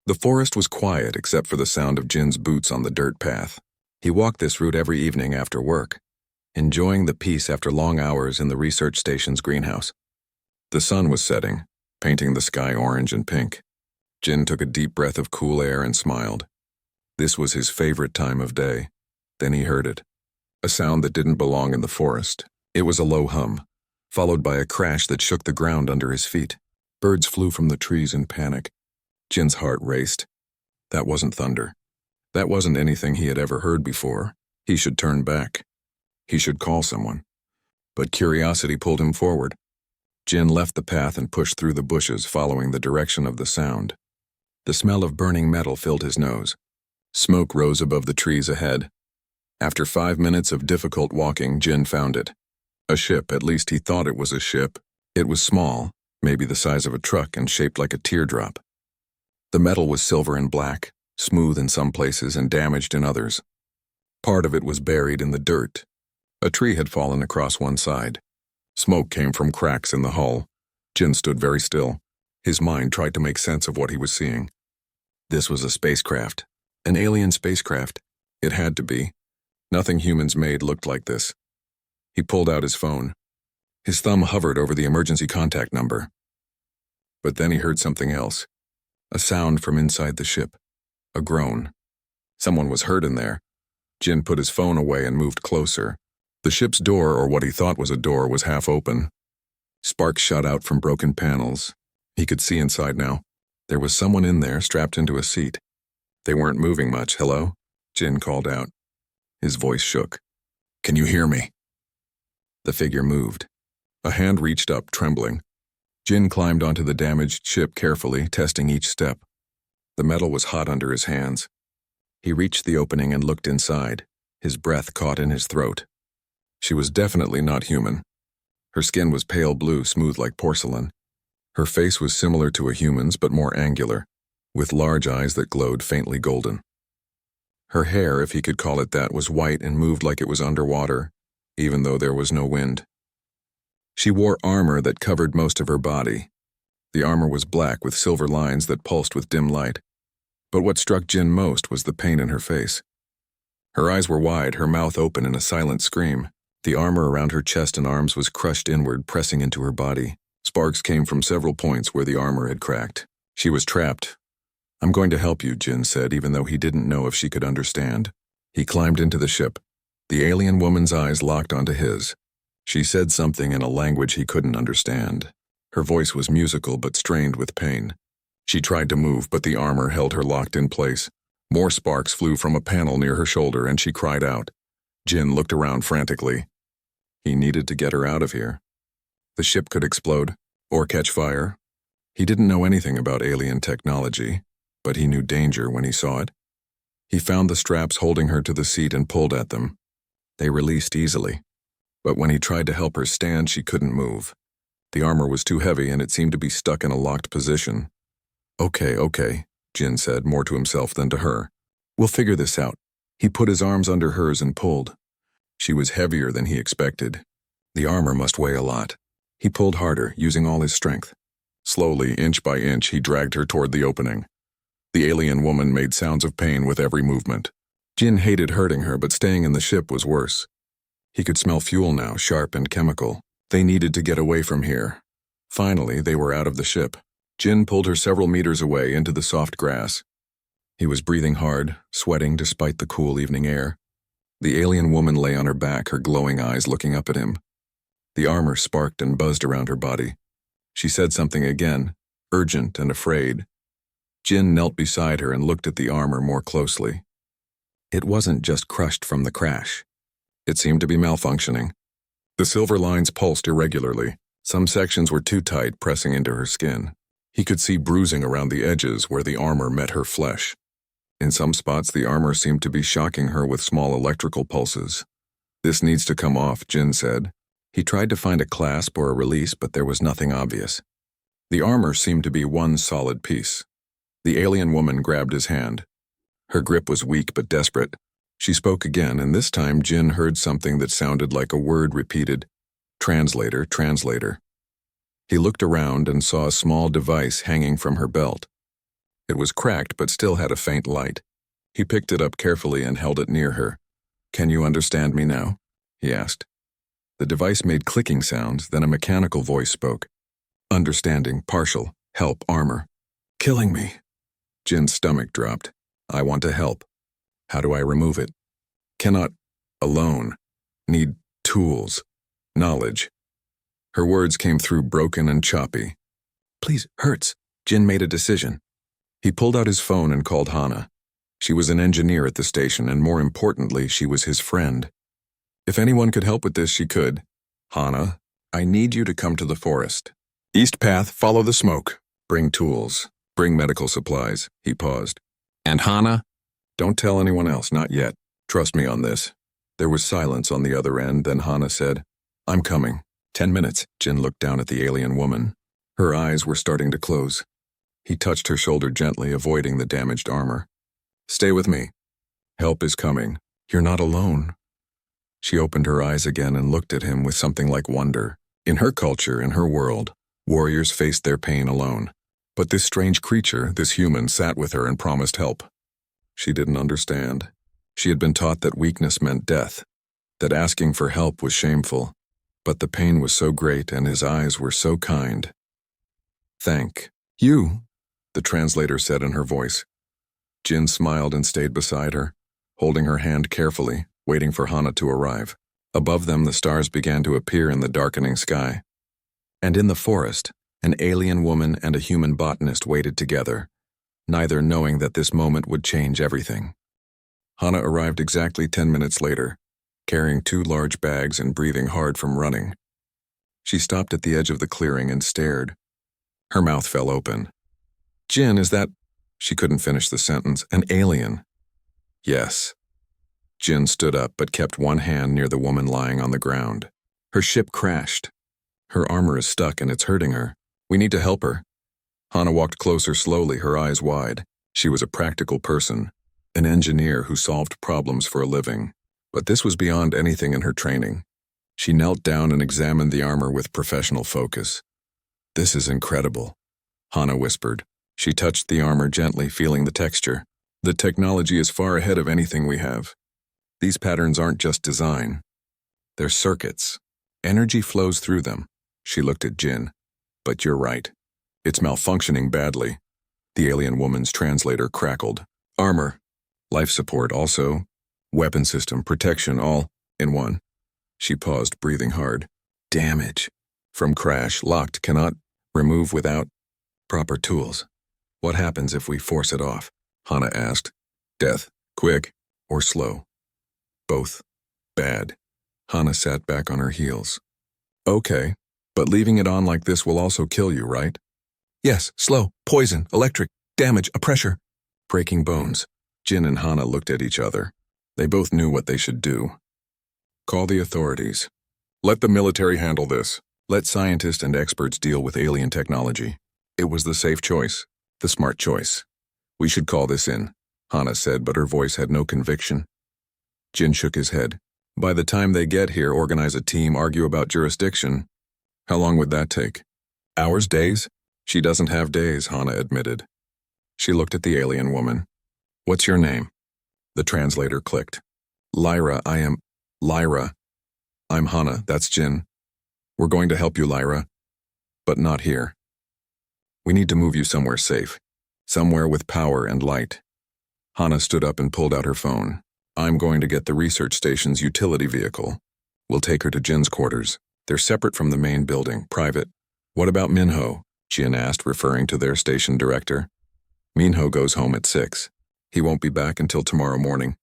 The forest was quiet except for the sound of Jin's boots on the dirt path. He walked this route every evening after work, enjoying the peace after long hours in the research station's greenhouse. The sun was setting, painting the sky orange and pink. Jin took a deep breath of cool air and smiled. This was his favorite time of day. Then he heard it. A sound that didn't belong in the forest. It was a low hum, followed by a crash that shook the ground under his feet. Birds flew from the trees in panic. Jin's heart raced. That wasn't thunder. That wasn't anything he had ever heard before. He should turn back. He should call someone. But curiosity pulled him forward. Jin left the path and pushed through the bushes, following the direction of the sound. The smell of burning metal filled his nose. Smoke rose above the trees ahead. After 5 minutes of difficult walking, Jin found it. A ship, at least he thought it was a ship. It was small, maybe the size of a truck and shaped like a teardrop. The metal was silver and black, smooth in some places and damaged in others. Part of it was buried in the dirt. A tree had fallen across one side. Smoke came from cracks in the hull. Jin stood very still. His mind tried to make sense of what he was seeing. This was a spacecraft. An alien spacecraft. It had to be. Nothing humans made looked like this. He pulled out his phone. His thumb hovered over the emergency contact number. But then he heard something else. A sound from inside the ship. A groan. Someone was hurt in there. Jin put his phone away and moved closer. The ship's door, or what he thought was a door, was half open. Sparks shot out from broken panels. He could see inside now. There was someone in there, strapped into a seat. They weren't moving much. "Hello?" Jin called out. His voice shook. "Can you hear me?" The figure moved. A hand reached up, trembling. Jin climbed onto the damaged ship carefully, testing each step. The metal was hot under his hands. He reached the opening and looked inside. His breath caught in his throat. She was definitely not human. Her skin was pale blue, smooth like porcelain. Her face was similar to a human's, but more angular, with large eyes that glowed faintly golden. Her hair, if he could call it that, was white and moved like it was underwater, even though there was no wind. She wore armor that covered most of her body. The armor was black with silver lines that pulsed with dim light. But what struck Jin most was the pain in her face. Her eyes were wide, her mouth open in a silent scream. The armor around her chest and arms was crushed inward, pressing into her body. Sparks came from several points where the armor had cracked. She was trapped. "I'm going to help you," Jin said, even though he didn't know if she could understand. He climbed into the ship. The alien woman's eyes locked onto his. She said something in a language he couldn't understand. Her voice was musical but strained with pain. She tried to move, but the armor held her locked in place. More sparks flew from a panel near her shoulder, and she cried out. Jin looked around frantically. He needed to get her out of here. The ship could explode, or catch fire. He didn't know anything about alien technology, but he knew danger when he saw it. He found the straps holding her to the seat and pulled at them. They released easily, but when he tried to help her stand, she couldn't move. The armor was too heavy and it seemed to be stuck in a locked position. Okay, Jin said, more to himself than to her. "We'll figure this out." He put his arms under hers and pulled. She was heavier than he expected. The armor must weigh a lot. He pulled harder, using all his strength. Slowly, inch by inch, he dragged her toward the opening. The alien woman made sounds of pain with every movement. Jin hated hurting her, but staying in the ship was worse. He could smell fuel now, sharp and chemical. They needed to get away from here. Finally, they were out of the ship. Jin pulled her several meters away into the soft grass. He was breathing hard, sweating despite the cool evening air. The alien woman lay on her back, her glowing eyes looking up at him. The armor sparked and buzzed around her body. She said something again, urgent and afraid. Jin knelt beside her and looked at the armor more closely. It wasn't just crushed from the crash. It seemed to be malfunctioning. The silver lines pulsed irregularly. Some sections were too tight, pressing into her skin. He could see bruising around the edges where the armor met her flesh. In some spots, the armor seemed to be shocking her with small electrical pulses. "This needs to come off," Jin said. He tried to find a clasp or a release, but there was nothing obvious. The armor seemed to be one solid piece. The alien woman grabbed his hand. Her grip was weak but desperate. She spoke again, and this time Jin heard something that sounded like a word repeated. "Translator, translator." He looked around and saw a small device hanging from her belt. It was cracked but still had a faint light. He picked it up carefully and held it near her. "Can you understand me now?" he asked. The device made clicking sounds, then a mechanical voice spoke. "Understanding, partial, help, armor." "Killing me." Jin's stomach dropped. "I want to help. How do I remove it?" "Cannot. Alone. Need tools. Knowledge." Her words came through broken and choppy. "Please, hurts." Jin made a decision. He pulled out his phone and called Hana. She was an engineer at the station, and more importantly, she was his friend. If anyone could help with this, she could. "Hana, I need you to come to the forest. East path, follow the smoke. Bring tools. Bring medical supplies." He paused. "And Hana?" "Don't tell anyone else, not yet. Trust me on this." There was silence on the other end, then Hana said, "I'm coming." 10 minutes. Jin looked down at the alien woman. Her eyes were starting to close. He touched her shoulder gently, avoiding the damaged armor. "Stay with me. Help is coming. You're not alone." She opened her eyes again and looked at him with something like wonder. In her culture, in her world, warriors faced their pain alone. But this strange creature, this human, sat with her and promised help. She didn't understand. She had been taught that weakness meant death, that asking for help was shameful. But the pain was so great and his eyes were so kind. "Thank you," the translator said in her voice. Jin smiled and stayed beside her, holding her hand carefully, waiting for Hana to arrive. Above them, the stars began to appear in the darkening sky. And in the forest, an alien woman and a human botanist waited together, neither knowing that this moment would change everything. Hana arrived exactly 10 minutes later, carrying 2 large bags and breathing hard from running. She stopped at the edge of the clearing and stared. Her mouth fell open. "Jin, is that—" She couldn't finish the sentence. "An alien?" "Yes." Jin stood up but kept one hand near the woman lying on the ground. "Her ship crashed. Her armor is stuck and it's hurting her. We need to help her." Hana walked closer slowly, her eyes wide. She was a practical person, an engineer who solved problems for a living. But this was beyond anything in her training. She knelt down and examined the armor with professional focus. "This is incredible," Hana whispered. She touched the armor gently, feeling the texture. "The technology is far ahead of anything we have. These patterns aren't just design. They're circuits. Energy flows through them." She looked at Jin. "But you're right. It's malfunctioning badly." The alien woman's translator crackled. "Armor, life support, also weapon system, protection, all in one." She paused, breathing hard. "Damage. From crash, locked, cannot remove without proper tools." "What happens if we force it off?" Hana asked. "Death, quick or slow." "Both. Bad." Hana sat back on her heels. "Okay, but leaving it on like this will also kill you, right?" "Yes, slow, poison, electric, damage, a pressure." Breaking bones. Jin and Hana looked at each other. They both knew what they should do. "Call the authorities. Let the military handle this. Let scientists and experts deal with alien technology." It was the safe choice, the smart choice. "We should call this in," Hana said, but her voice had no conviction. Jin shook his head. "By the time they get here, organize a team, argue about jurisdiction. How long would that take? Hours, days?" "She doesn't have days," Hana admitted. She looked at the alien woman. "What's your name?" The translator clicked. "Lyra, I am—" "Lyra. I'm Hana, that's Jin. We're going to help you, Lyra. But not here. We need to move you somewhere safe. Somewhere with power and light." Hana stood up and pulled out her phone. "I'm going to get the research station's utility vehicle. We'll take her to Jin's quarters. They're separate from the main building, private." "What about Minho?" Jin asked, referring to their station director. "Minho goes home at 6. He won't be back until tomorrow morning."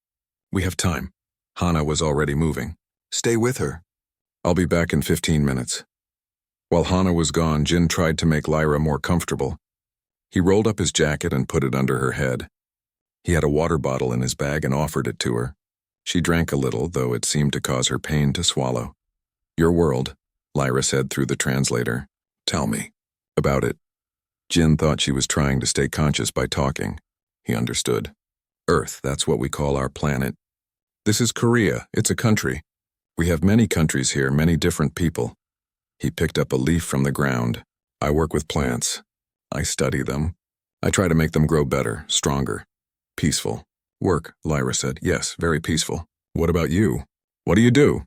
"We have time." Hana was already moving. "Stay with her." "I'll be back in 15 minutes." While Hana was gone, Jin tried to make Lyra more comfortable. He rolled up his jacket and put it under her head. He had a water bottle in his bag and offered it to her. She drank a little, though it seemed to cause her pain to swallow. "Your world," Lyra said through the translator. "Tell me about it." Jin thought she was trying to stay conscious by talking. He understood. "Earth, that's what we call our planet. This is Korea. It's a country. We have many countries here, many different people." He picked up a leaf from the ground. "I work with plants. I study them. I try to make them grow better, stronger, peaceful. Work, Lyra said. Yes, very peaceful. What about you? What do you do?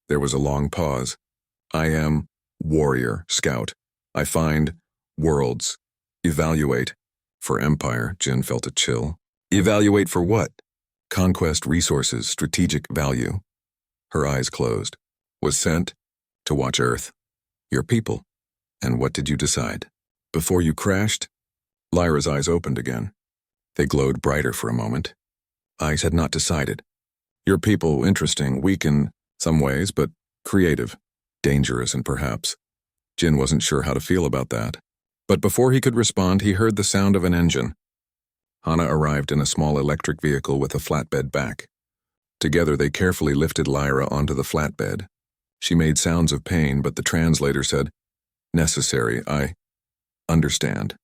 There was a long pause. I am warrior, scout. I find worlds. Evaluate. For empire, Jin felt a chill. Evaluate for what? Conquest, resources, strategic value. Her eyes closed. Was sent to watch Earth. Your people. And what did you decide? Before you crashed? Lyra's eyes opened again. They glowed brighter for a moment. I had not decided. Your people, interesting, weak in some ways, but creative, dangerous, and perhaps. Jin wasn't sure how to feel about that. But before he could respond, he heard the sound of an engine. Hana arrived in a small electric vehicle with a flatbed back. Together they carefully lifted Lyra onto the flatbed. She made sounds of pain, but the translator said, "Necessary, I understand."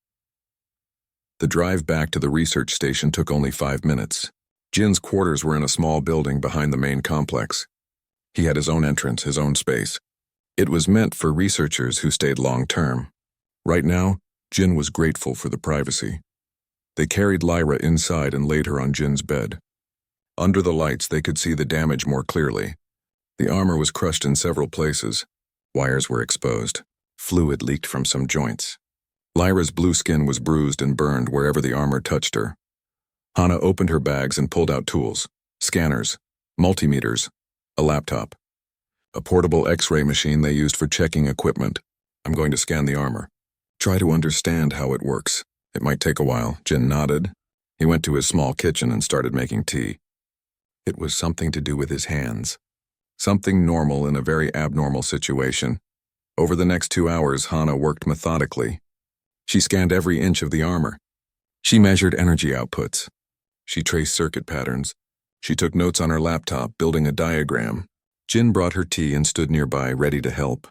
The drive back to the research station took only 5 minutes. Jin's quarters were in a small building behind the main complex. He had his own entrance, his own space. It was meant for researchers who stayed long-term. Right now, Jin was grateful for the privacy. They carried Lyra inside and laid her on Jin's bed. Under the lights, they could see the damage more clearly. The armor was crushed in several places. Wires were exposed. Fluid leaked from some joints. Lyra's blue skin was bruised and burned wherever the armor touched her. Hana opened her bags and pulled out tools, scanners, multimeters, a laptop, a portable X-ray machine they used for checking equipment. I'm going to scan the armor. Try to understand how it works. It might take a while. Jin nodded. He went to his small kitchen and started making tea. It was something to do with his hands. Something normal in a very abnormal situation. Over the next 2 hours, Hana worked methodically. She scanned every inch of the armor. She measured energy outputs. She traced circuit patterns. She took notes on her laptop, building a diagram. Jin brought her tea and stood nearby, ready to help.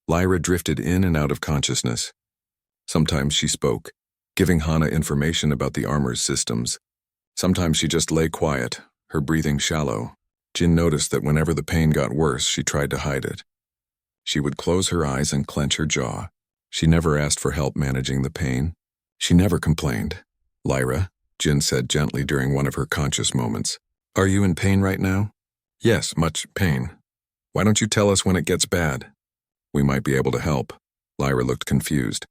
Lyra drifted in and out of consciousness. Sometimes she spoke, giving Hana information about the armor's systems. Sometimes she just lay quiet, her breathing shallow. Jin noticed that whenever the pain got worse, she tried to hide it. She would close her eyes and clench her jaw. She never asked for help managing the pain. She never complained. Lyra, Jin said gently during one of her conscious moments. Are you in pain right now? Yes, much pain. Why don't you tell us when it gets bad? We might be able to help. Lyra looked confused.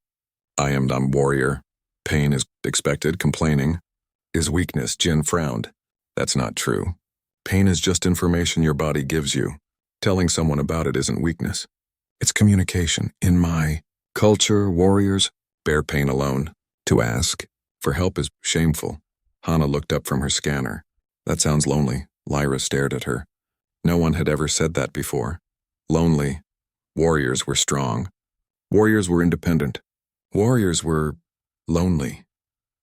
I am warrior. Pain is expected, complaining is weakness. Jin frowned. That's not true. Pain is just information your body gives you. Telling someone about it isn't weakness. It's communication. In my culture, warriors bear pain alone. To ask for help is shameful. Hana looked up from her scanner. That sounds lonely. Lyra stared at her. No one had ever said that before. Lonely. Warriors were strong. Warriors were independent. Warriors were lonely.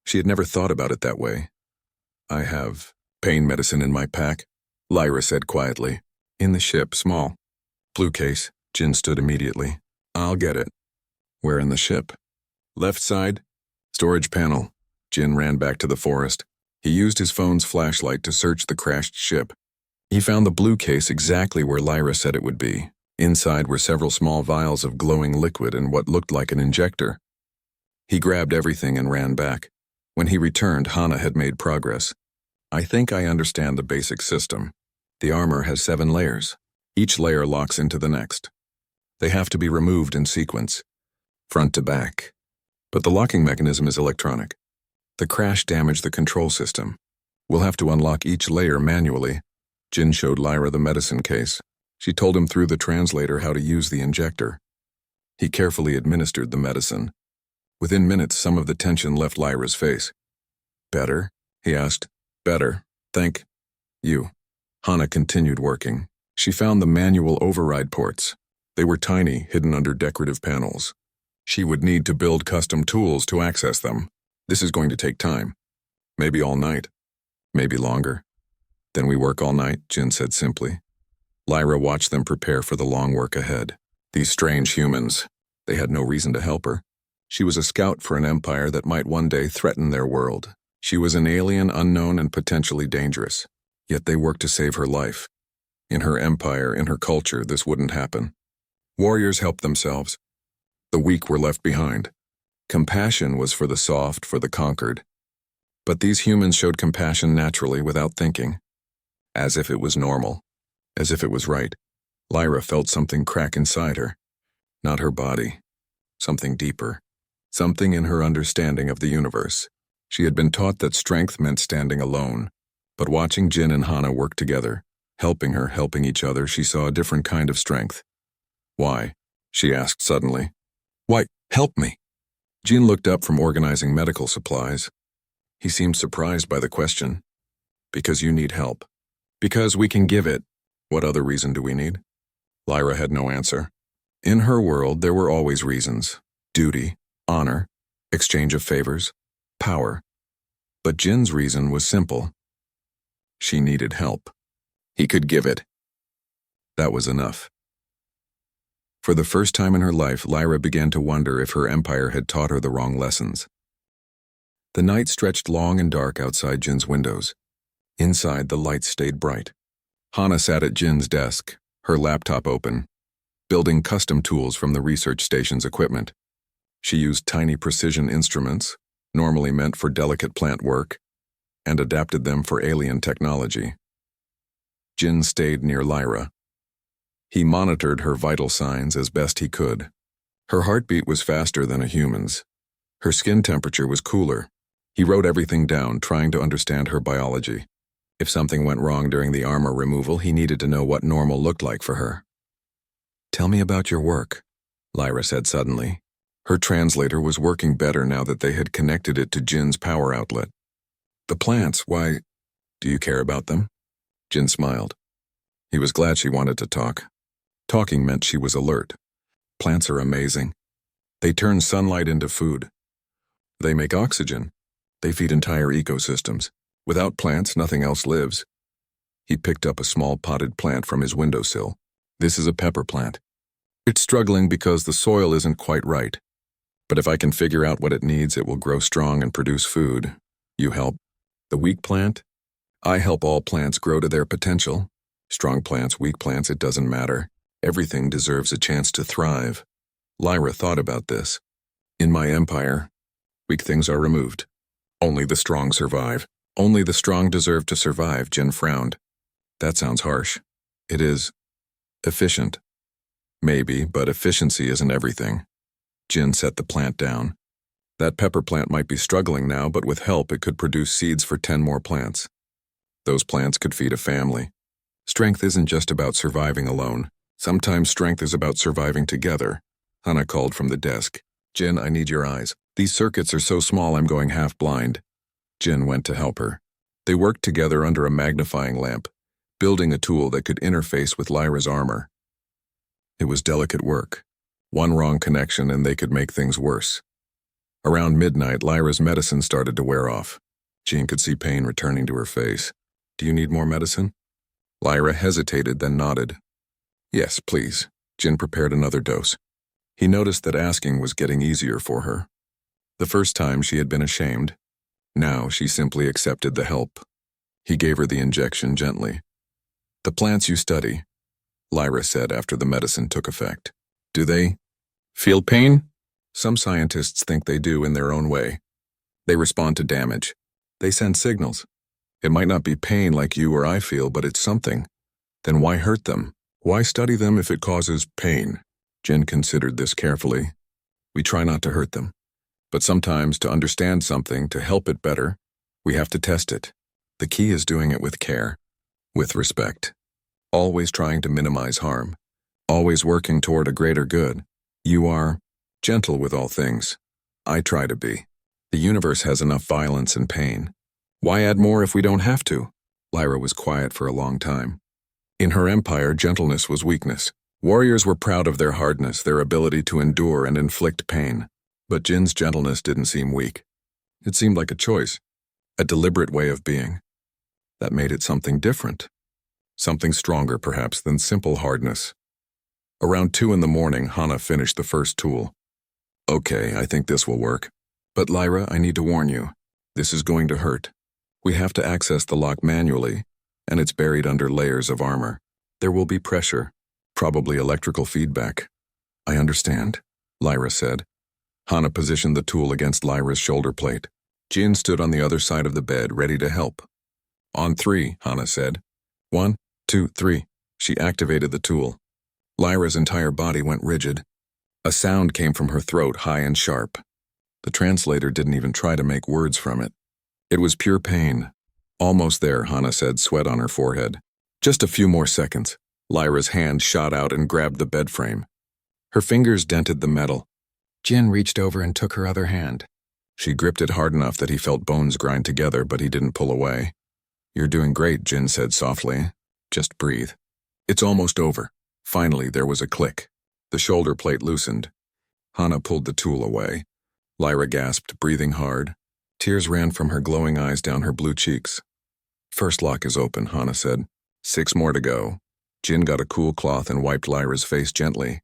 She had never thought about it that way. I have pain medicine in my pack, Lyra said quietly. In the ship, small. Blue case. Jin stood immediately. I'll get it. Where in the ship? Left side. Storage panel. Jin ran back to the forest. He used his phone's flashlight to search the crashed ship. He found the blue case exactly where Lyra said it would be. Inside were several small vials of glowing liquid and what looked like an injector. He grabbed everything and ran back. When he returned, Hana had made progress. I think I understand the basic system. The armor has 7 layers. Each layer locks into the next. They have to be removed in sequence, front to back. But the locking mechanism is electronic. The crash damaged the control system. We'll have to unlock each layer manually. Jin showed Lyra the medicine case. She told him through the translator how to use the injector. He carefully administered the medicine. Within minutes, some of the tension left Lyra's face. Better? He asked. Better. Thank you. Hana continued working. She found the manual override ports. They were tiny, hidden under decorative panels. She would need to build custom tools to access them. This is going to take time. Maybe all night. Maybe longer. Then we work all night, Jin said simply. Lyra watched them prepare for the long work ahead. These strange humans. They had no reason to help her. She was a scout for an empire that might one day threaten their world. She was an alien, unknown, and potentially dangerous. Yet they worked to save her life. In her empire, in her culture, this wouldn't happen. Warriors helped themselves. The weak were left behind. Compassion was for the soft, for the conquered. But these humans showed compassion naturally without thinking, as if it was normal, as if it was right. Lyra felt something crack inside her. Not her body. Something deeper. Something in her understanding of the universe. She had been taught that strength meant standing alone, but watching Jin and Hana work together, helping her, helping each other, she saw a different kind of strength. Why? She asked suddenly. Why, help me. Jin looked up from organizing medical supplies. He seemed surprised by the question. Because you need help. Because we can give it. What other reason do we need? Lyra had no answer. In her world, there were always reasons. Duty, honor, exchange of favors, power. But Jin's reason was simple. She needed help. He could give it. That was enough. For the first time in her life, Lyra began to wonder if her empire had taught her the wrong lessons. The night stretched long and dark outside Jin's windows. Inside, the lights stayed bright. Hana sat at Jin's desk, her laptop open, building custom tools from the research station's equipment. She used tiny precision instruments, normally meant for delicate plant work, and adapted them for alien technology. Jin stayed near Lyra. He monitored her vital signs as best he could. Her heartbeat was faster than a human's. Her skin temperature was cooler. He wrote everything down, trying to understand her biology. If something went wrong during the armor removal, he needed to know what normal looked like for her. Tell me about your work, Lyra said suddenly. Her translator was working better now that they had connected it to Jin's power outlet. The plants, why, do you care about them? Jin smiled. He was glad she wanted to talk. Talking meant she was alert. Plants are amazing. They turn sunlight into food. They make oxygen. They feed entire ecosystems. Without plants, nothing else lives. He picked up a small potted plant from his windowsill. This is a pepper plant. It's struggling because the soil isn't quite right. But if I can figure out what it needs, it will grow strong and produce food. You help. The weak plant? I help all plants grow to their potential. Strong plants, weak plants, it doesn't matter. Everything deserves a chance to thrive. Lyra thought about this. In my empire, weak things are removed. Only the strong survive. Only the strong deserve to survive, Jin frowned. That sounds harsh. It is. Efficient. Maybe, but efficiency isn't everything. Jin set the plant down. That pepper plant might be struggling now, but with help it could produce seeds for 10 more plants. Those plants could feed a family. Strength isn't just about surviving alone. Sometimes strength is about surviving together. Hana called from the desk. Jin, I need your eyes. These circuits are so small I'm going half blind. Jin went to help her. They worked together under a magnifying lamp, building a tool that could interface with Lyra's armor. It was delicate work. One wrong connection and they could make things worse. Around midnight, Lyra's medicine started to wear off. Jin could see pain returning to her face. Do you need more medicine? Lyra hesitated, then nodded. Yes, please. Jin prepared another dose. He noticed that asking was getting easier for her. The first time she had been ashamed. Now she simply accepted the help. He gave her the injection gently. The plants you study, Lyra said after the medicine took effect. Do they feel pain? Some scientists think they do in their own way. They respond to damage. They send signals. It might not be pain like you or I feel, but it's something. Then why hurt them? Why study them if it causes pain? Jin considered this carefully. We try not to hurt them. But sometimes to understand something, to help it better, we have to test it. The key is doing it with care, with respect. Always trying to minimize harm. Always working toward a greater good. You are gentle with all things. I try to be. The universe has enough violence and pain. Why add more if we don't have to? Lyra was quiet for a long time. In her empire, gentleness was weakness. Warriors were proud of their hardness, their ability to endure and inflict pain. But Jin's gentleness didn't seem weak. It seemed like a choice, a deliberate way of being. That made it something different. Something stronger, perhaps, than simple hardness. Around 2 a.m, Hana finished the first tool. Okay, I think this will work. But Lyra, I need to warn you. This is going to hurt. We have to access the lock manually, and it's buried under layers of armor. There will be pressure, probably electrical feedback. I understand, Lyra said. Hana positioned the tool against Lyra's shoulder plate. Jin stood on the other side of the bed, ready to help. On three, Hana said. 1, 2, 3. She activated the tool. Lyra's entire body went rigid. A sound came from her throat, high and sharp. The translator didn't even try to make words from it. It was pure pain. Almost there, Hana said, sweat on her forehead. Just a few more seconds. Lyra's hand shot out and grabbed the bed frame. Her fingers dented the metal. Jin reached over and took her other hand. She gripped it hard enough that he felt bones grind together, but he didn't pull away. You're doing great, Jin said softly. Just breathe. It's almost over. Finally, there was a click. The shoulder plate loosened. Hana pulled the tool away. Lyra gasped, breathing hard. Tears ran from her glowing eyes down her blue cheeks. First lock is open, Hana said. 6 more to go. Jin got a cool cloth and wiped Lyra's face gently.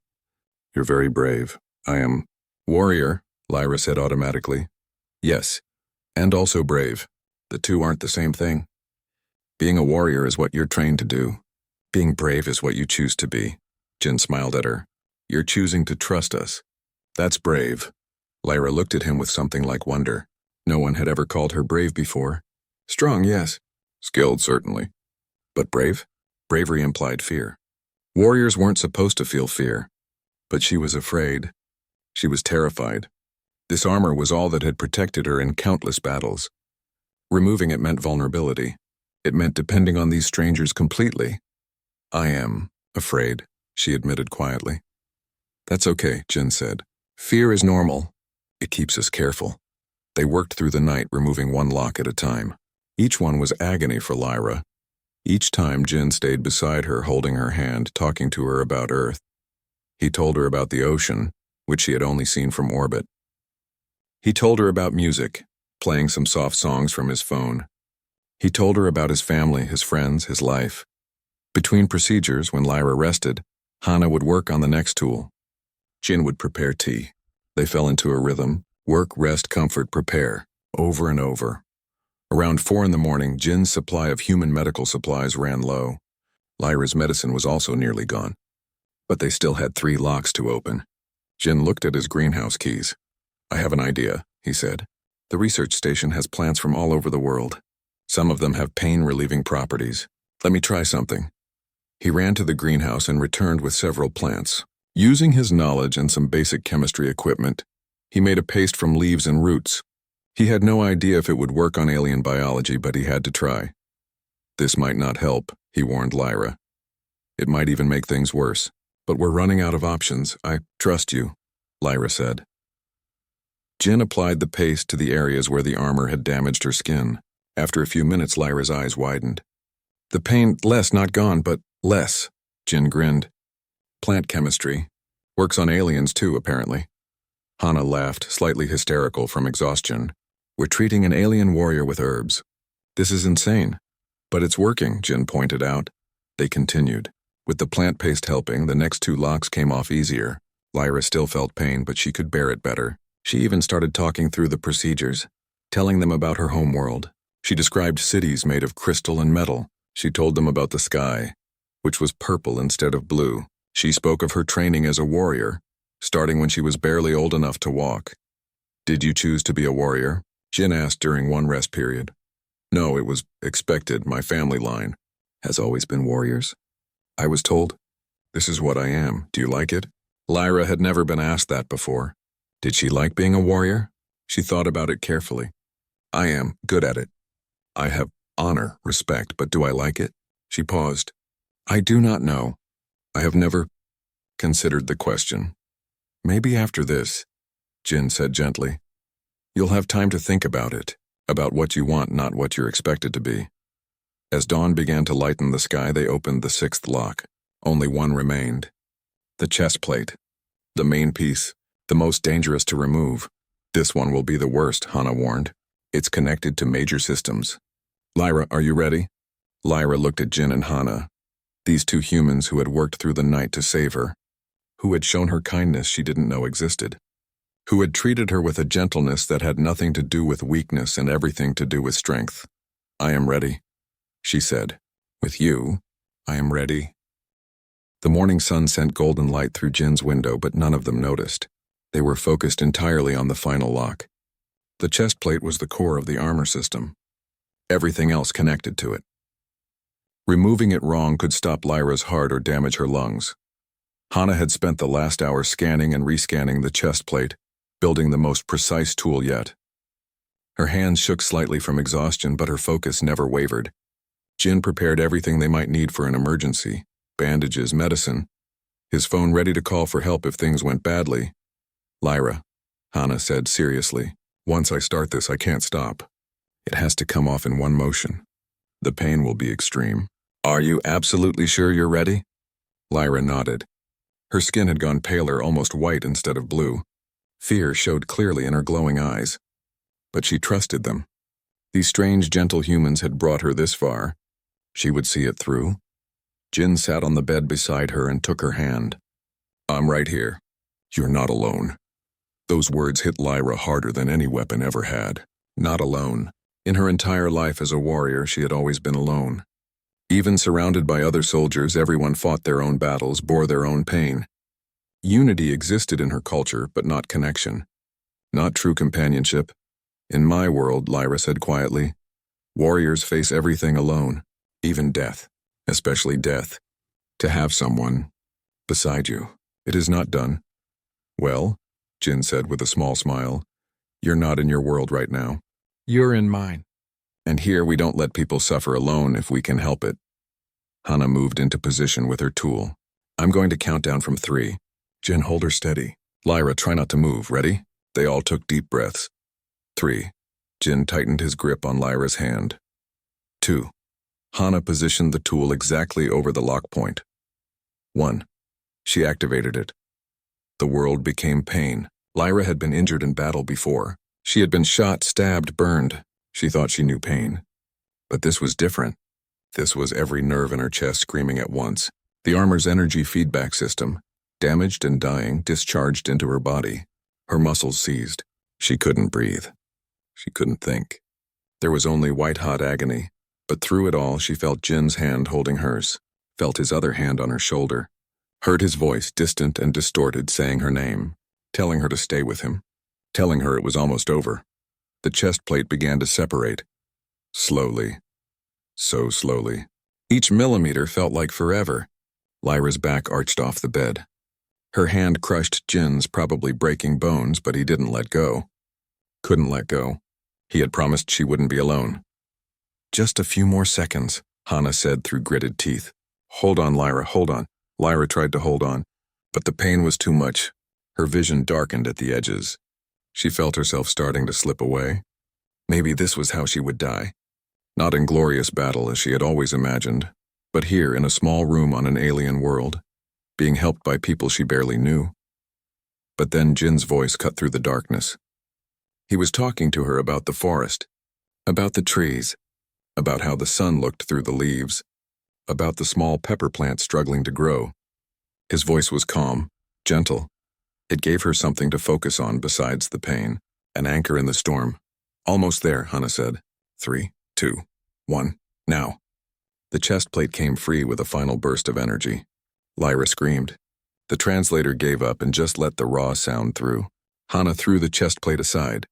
You're very brave. I am. Warrior, Lyra said automatically. Yes, and also brave. The two aren't the same thing. Being a warrior is what you're trained to do. Being brave is what you choose to be. Jin smiled at her. You're choosing to trust us. That's brave. Lyra looked at him with something like wonder. No one had ever called her brave before. Strong, yes. Skilled, certainly. But brave? Bravery implied fear. Warriors weren't supposed to feel fear. But she was afraid. She was terrified. This armor was all that had protected her in countless battles. Removing it meant vulnerability. It meant depending on these strangers completely. I am afraid, she admitted quietly. That's okay, Jin said. Fear is normal. It keeps us careful. They worked through the night, removing one lock at a time. Each one was agony for Lyra. Each time Jin stayed beside her, holding her hand, talking to her about Earth. He told her about the ocean, which she had only seen from orbit. He told her about music, playing some soft songs from his phone. He told her about his family, his friends, his life. Between procedures, when Lyra rested, Hana would work on the next tool. Jin would prepare tea. They fell into a rhythm: work, rest, comfort, prepare, over and over. Around 4 in the morning, Jin's supply of human medical supplies ran low. Lyra's medicine was also nearly gone. But they still had 3 locks to open. Jin looked at his greenhouse keys. I have an idea, he said. The research station has plants from all over the world. Some of them have pain-relieving properties. Let me try something. He ran to the greenhouse and returned with several plants. Using his knowledge and some basic chemistry equipment, he made a paste from leaves and roots. He had no idea if it would work on alien biology, but he had to try. This might not help, he warned Lyra. It might even make things worse. But we're running out of options. I trust you, Lyra said. Jin applied the paste to the areas where the armor had damaged her skin. After a few minutes, Lyra's eyes widened. The pain, less, not gone, but less, Jin grinned. Plant chemistry. Works on aliens too, apparently. Hana laughed, slightly hysterical from exhaustion. We're treating an alien warrior with herbs. This is insane. But it's working, Jin pointed out. They continued. With the plant paste helping, the next 2 locks came off easier. Lyra still felt pain, but she could bear it better. She even started talking through the procedures, telling them about her homeworld. She described cities made of crystal and metal. She told them about the sky, which was purple instead of blue. She spoke of her training as a warrior, starting when she was barely old enough to walk. Did you choose to be a warrior? Jin asked during one rest period. No, it was expected, my family line. Has always been warriors? I was told. This is what I am. Do you like it? Lyra had never been asked that before. Did she like being a warrior? She thought about it carefully. I am good at it. I have honor, respect, but do I like it? She paused. I do not know. I have never considered the question. Maybe after this, Jin said gently. You'll have time to think about it, about what you want, not what you're expected to be. As dawn began to lighten the sky, they opened the 6th lock. Only one remained. The chest plate. The main piece, the most dangerous to remove. This one will be the worst, Hana warned. It's connected to major systems. Lyra, are you ready? Lyra looked at Jin and Hana, these 2 humans who had worked through the night to save her, who had shown her kindness she didn't know existed, who had treated her with a gentleness that had nothing to do with weakness and everything to do with strength. I am ready, she said. With you, I am ready. The morning sun sent golden light through Jin's window, but none of them noticed. They were focused entirely on the final lock. The chest plate was the core of the armor system. Everything else connected to it. Removing it wrong could stop Lyra's heart or damage her lungs. Hana had spent the last hour scanning and rescanning the chest plate, building the most precise tool yet. Her hands shook slightly from exhaustion, but her focus never wavered. Jin prepared everything they might need for an emergency: bandages, medicine, his phone ready to call for help if things went badly. "Lyra," Hana said seriously, "once I start this, I can't stop. It has to come off in one motion. The pain will be extreme. Are you absolutely sure you're ready?" Lyra nodded. Her skin had gone paler, almost white instead of blue. Fear showed clearly in her glowing eyes. But she trusted them. These strange, gentle humans had brought her this far. She would see it through. Jin sat on the bed beside her and took her hand. "I'm right here. You're not alone." Those words hit Lyra harder than any weapon ever had. Not alone. In her entire life as a warrior, she had always been alone. Even surrounded by other soldiers, everyone fought their own battles, bore their own pain. Unity existed in her culture, but not connection. Not true companionship. "In my world," Lyra said quietly, "warriors face everything alone, even death, especially death. To have someone beside you. It is not done." "Well," Jin said with a small smile, "you're not in your world right now. You're in mine. And here we don't let people suffer alone if we can help it." Hana moved into position with her tool. "I'm going to count down from 3. Jin, hold her steady. Lyra, try not to move. Ready?" They all took deep breaths. 3. Jin tightened his grip on Lyra's hand. 2. Hana positioned the tool exactly over the lock point. 1. She activated it. The world became pain. Lyra had been injured in battle before. She had been shot, stabbed, burned. She thought she knew pain. But this was different. This was every nerve in her chest screaming at once. The armor's energy feedback system, damaged and dying, discharged into her body. Her muscles seized. She couldn't breathe. She couldn't think. There was only white-hot agony, but through it all she felt Jin's hand holding hers, felt his other hand on her shoulder, heard his voice, distant and distorted, saying her name, telling her to stay with him, telling her it was almost over. The chest plate began to separate. Slowly. So slowly. Each millimeter felt like forever. Lyra's back arched off the bed. Her hand crushed Jin's, probably breaking bones, but he didn't let go. Couldn't let go. He had promised she wouldn't be alone. "Just a few more seconds," Hana said through gritted teeth. "Hold on, Lyra, hold on." Lyra tried to hold on, but the pain was too much. Her vision darkened at the edges. She felt herself starting to slip away. Maybe this was how she would die. Not in glorious battle as she had always imagined, but here in a small room on an alien world, being helped by people she barely knew. But then Jin's voice cut through the darkness. He was talking to her about the forest, about the trees, about how the sun looked through the leaves, about the small pepper plant struggling to grow. His voice was calm, gentle. It gave her something to focus on besides the pain, an anchor in the storm. "Almost there," Hana said. 3, 2, 1, now. The chest plate came free with a final burst of energy. Lyra screamed. The translator gave up and just let the raw sound through. Hana threw the chest plate aside.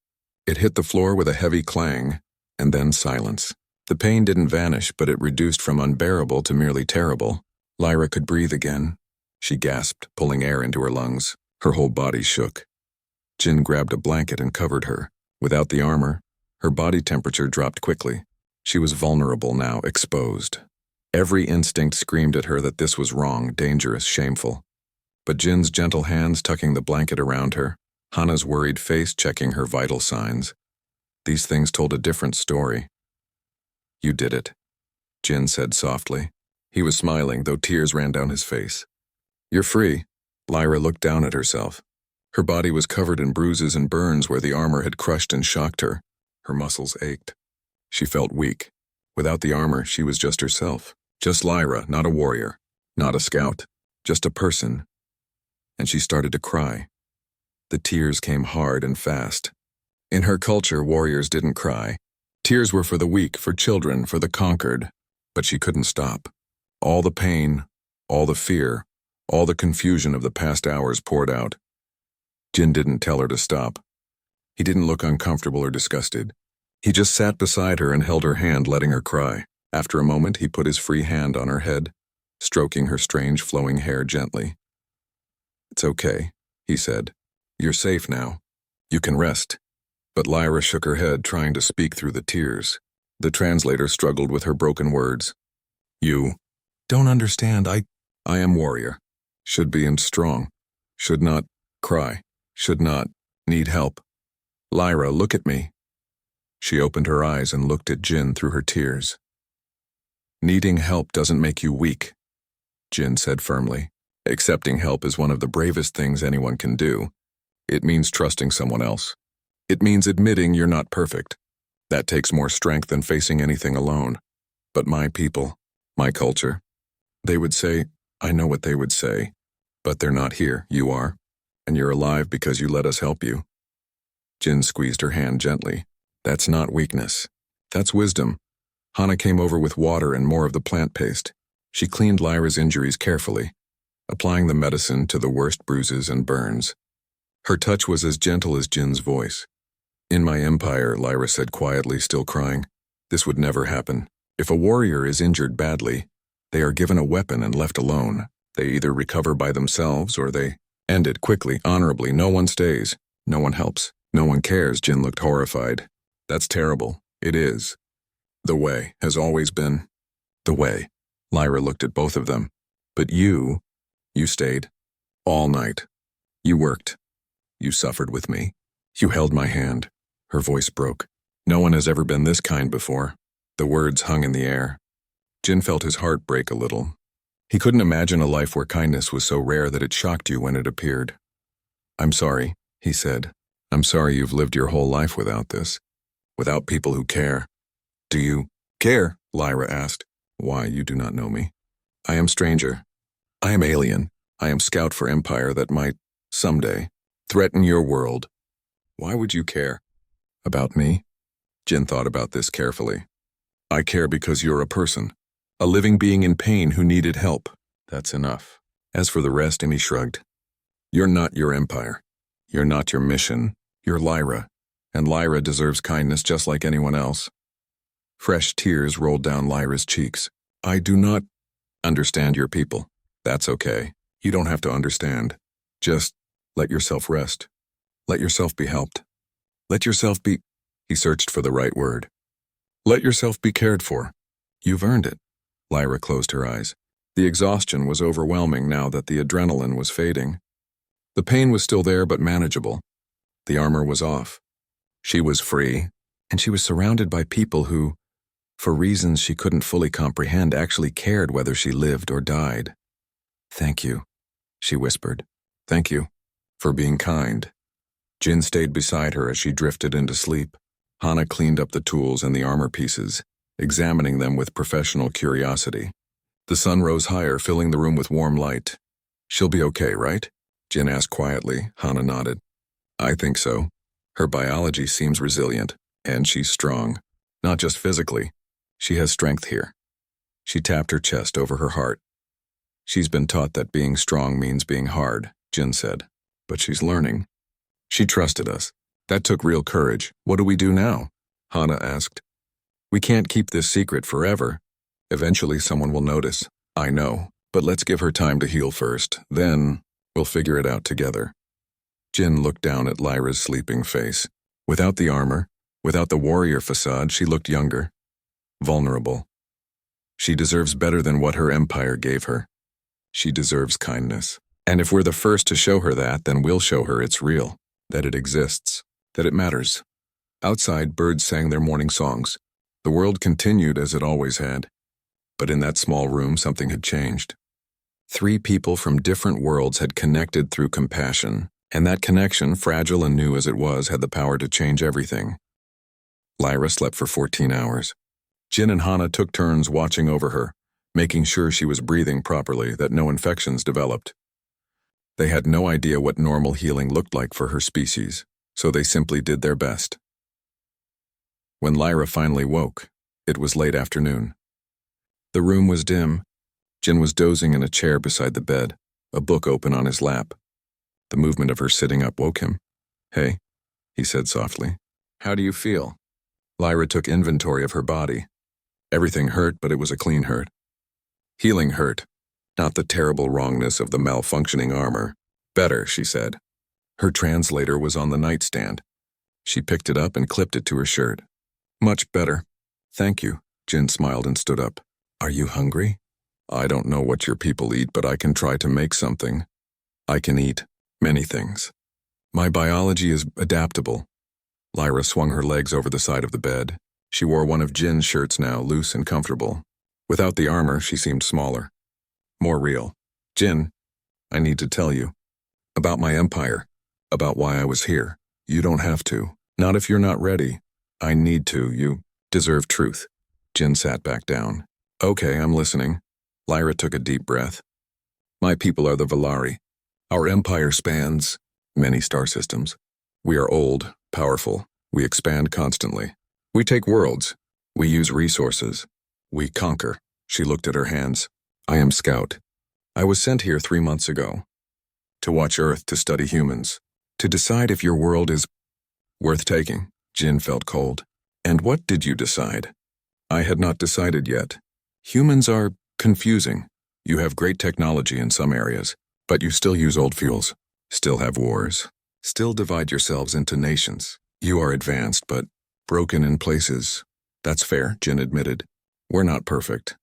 It hit the floor with a heavy clang, and then silence. The pain didn't vanish, but it reduced from unbearable to merely terrible. Lyra could breathe again. She gasped, pulling air into her lungs. Her whole body shook. Jin grabbed a blanket and covered her. Without the armor, her body temperature dropped quickly. She was vulnerable now, exposed. Every instinct screamed at her that this was wrong, dangerous, shameful. But Jin's gentle hands tucking the blanket around her, Hana's worried face checking her vital signs. These things told a different story. "You did it," Jin said softly. He was smiling, though tears ran down his face. "You're free." Lyra looked down at herself. Her body was covered in bruises and burns where the armor had crushed and shocked her. Her muscles ached. She felt weak. Without the armor, she was just herself. Just Lyra, not a warrior, not a scout, just a person. And she started to cry. The tears came hard and fast. In her culture, warriors didn't cry. Tears were for the weak, for children, for the conquered. But she couldn't stop. All the pain, all the fear, all the confusion of the past hours poured out. Jin didn't tell her to stop. He didn't look uncomfortable or disgusted. He just sat beside her and held her hand, letting her cry. After a moment, he put his free hand on her head, stroking her strange flowing hair gently. "It's okay," he said. "You're safe now. You can rest." But Lyra shook her head, trying to speak through the tears. The translator struggled with her broken words. "You don't understand. I am warrior. Should be and strong. Should not cry. Should not need help. Lyra, look at me." She opened her eyes and looked at Jin through her tears. "Needing help doesn't make you weak," Jin said firmly. "Accepting help is one of the bravest things anyone can do. It means trusting someone else. It means admitting you're not perfect. That takes more strength than facing anything alone. But my people, my culture, they would say, I know what they would say, but they're not here, you are, and you're alive because you let us help you." Jin squeezed her hand gently. "That's not weakness. That's wisdom." Hana came over with water and more of the plant paste. She cleaned Lyra's injuries carefully, applying the medicine to the worst bruises and burns. Her touch was as gentle as Jin's voice. "In my empire," Lyra said quietly, still crying, "this would never happen. If a warrior is injured badly, they are given a weapon and left alone. They either recover by themselves or they end it quickly, honorably. No one stays. No one helps. No one cares." Jin looked horrified. "That's terrible. It is. The way has always been the way." Lyra looked at both of them. "But you stayed. All night. You worked. You suffered with me. You held my hand." Her voice broke. "No one has ever been this kind before." The words hung in the air. Jin felt his heart break a little. He couldn't imagine a life where kindness was so rare that it shocked you when it appeared. "I'm sorry," he said. "I'm sorry you've lived your whole life without this. Without people who care." "Do you care?" Lyra asked. "Why, you do not know me. I am stranger. I am alien. I am scout for empire that might, someday, threaten your world. Why would you care?" "About me?" Jin thought about this carefully. "I care because you're a person. A living being in pain who needed help. That's enough. As for the rest," and he shrugged. "You're not your empire. You're not your mission. You're Lyra. And Lyra deserves kindness just like anyone else." Fresh tears rolled down Lyra's cheeks. "I do not understand your people." "That's okay. You don't have to understand. Just let yourself rest. Let yourself be helped. Let yourself be—" He searched for the right word. "Let yourself be cared for. You've earned it." Lyra closed her eyes. The exhaustion was overwhelming now that the adrenaline was fading. The pain was still there but manageable. The armor was off. She was free, and she was surrounded by people who, for reasons she couldn't fully comprehend, actually cared whether she lived or died. "Thank you," she whispered. "Thank you for being kind." Jin stayed beside her as she drifted into sleep. Hana cleaned up the tools and the armor pieces, examining them with professional curiosity. The sun rose higher, filling the room with warm light. "She'll be okay, right?" Jin asked quietly. Hana nodded. "I think so. Her biology seems resilient, and she's strong. Not just physically. She has strength here." She tapped her chest over her heart. "She's been taught that being strong means being hard," Jin said. "But she's learning. She trusted us. That took real courage. What do we do now?" Hana asked. "We can't keep this secret forever. Eventually someone will notice. I know, but let's give her time to heal first. Then we'll figure it out together." Jin looked down at Lyra's sleeping face. Without the armor, without the warrior facade, she looked younger, vulnerable. She deserves better than what her empire gave her. She deserves kindness. And if we're the first to show her that, then we'll show her it's real, that it exists, that it matters. Outside, birds sang their morning songs. The world continued as it always had. But in that small room, something had changed. 3 people from different worlds had connected through compassion, and that connection, fragile and new as it was, had the power to change everything. Lyra slept for 14 hours. Jin and Hana took turns watching over her, making sure she was breathing properly, that no infections developed. They had no idea what normal healing looked like for her species, so they simply did their best. When Lyra finally woke, it was late afternoon. The room was dim. Jin was dozing in a chair beside the bed, a book open on his lap. The movement of her sitting up woke him. "Hey," he said softly. "How do you feel?" Lyra took inventory of her body. Everything hurt, but it was a clean hurt. Healing hurt, not the terrible wrongness of the malfunctioning armor. "Better," she said. Her translator was on the nightstand. She picked it up and clipped it to her shirt. "Much better. Thank you." Jin smiled and stood up. "Are you hungry?" "I don't know what your people eat, but I can try to make something. I can eat many things. My biology is adaptable." Lyra swung her legs over the side of the bed. She wore one of Jin's shirts now, loose and comfortable. Without the armor, she seemed smaller. More real. "Jin, I need to tell you. About my empire. About why I was here. You don't have to. Not if you're not ready. I need to. You deserve truth." Jin sat back down. "Okay, I'm listening." Lyra took a deep breath. "My people are the Valari. Our empire spans many star systems. We are old, powerful. We expand constantly. We take worlds. We use resources. We conquer." She looked at her hands. "I am Scout. I was sent here 3 months ago. To watch Earth, to study humans. To decide if your world is worth taking." Jin felt cold. "And what did you decide?" "I had not decided yet. Humans are confusing. You have great technology in some areas, but you still use old fuels, still have wars, still divide yourselves into nations. You are advanced, but broken in places." "That's fair," Jin admitted. "We're not perfect.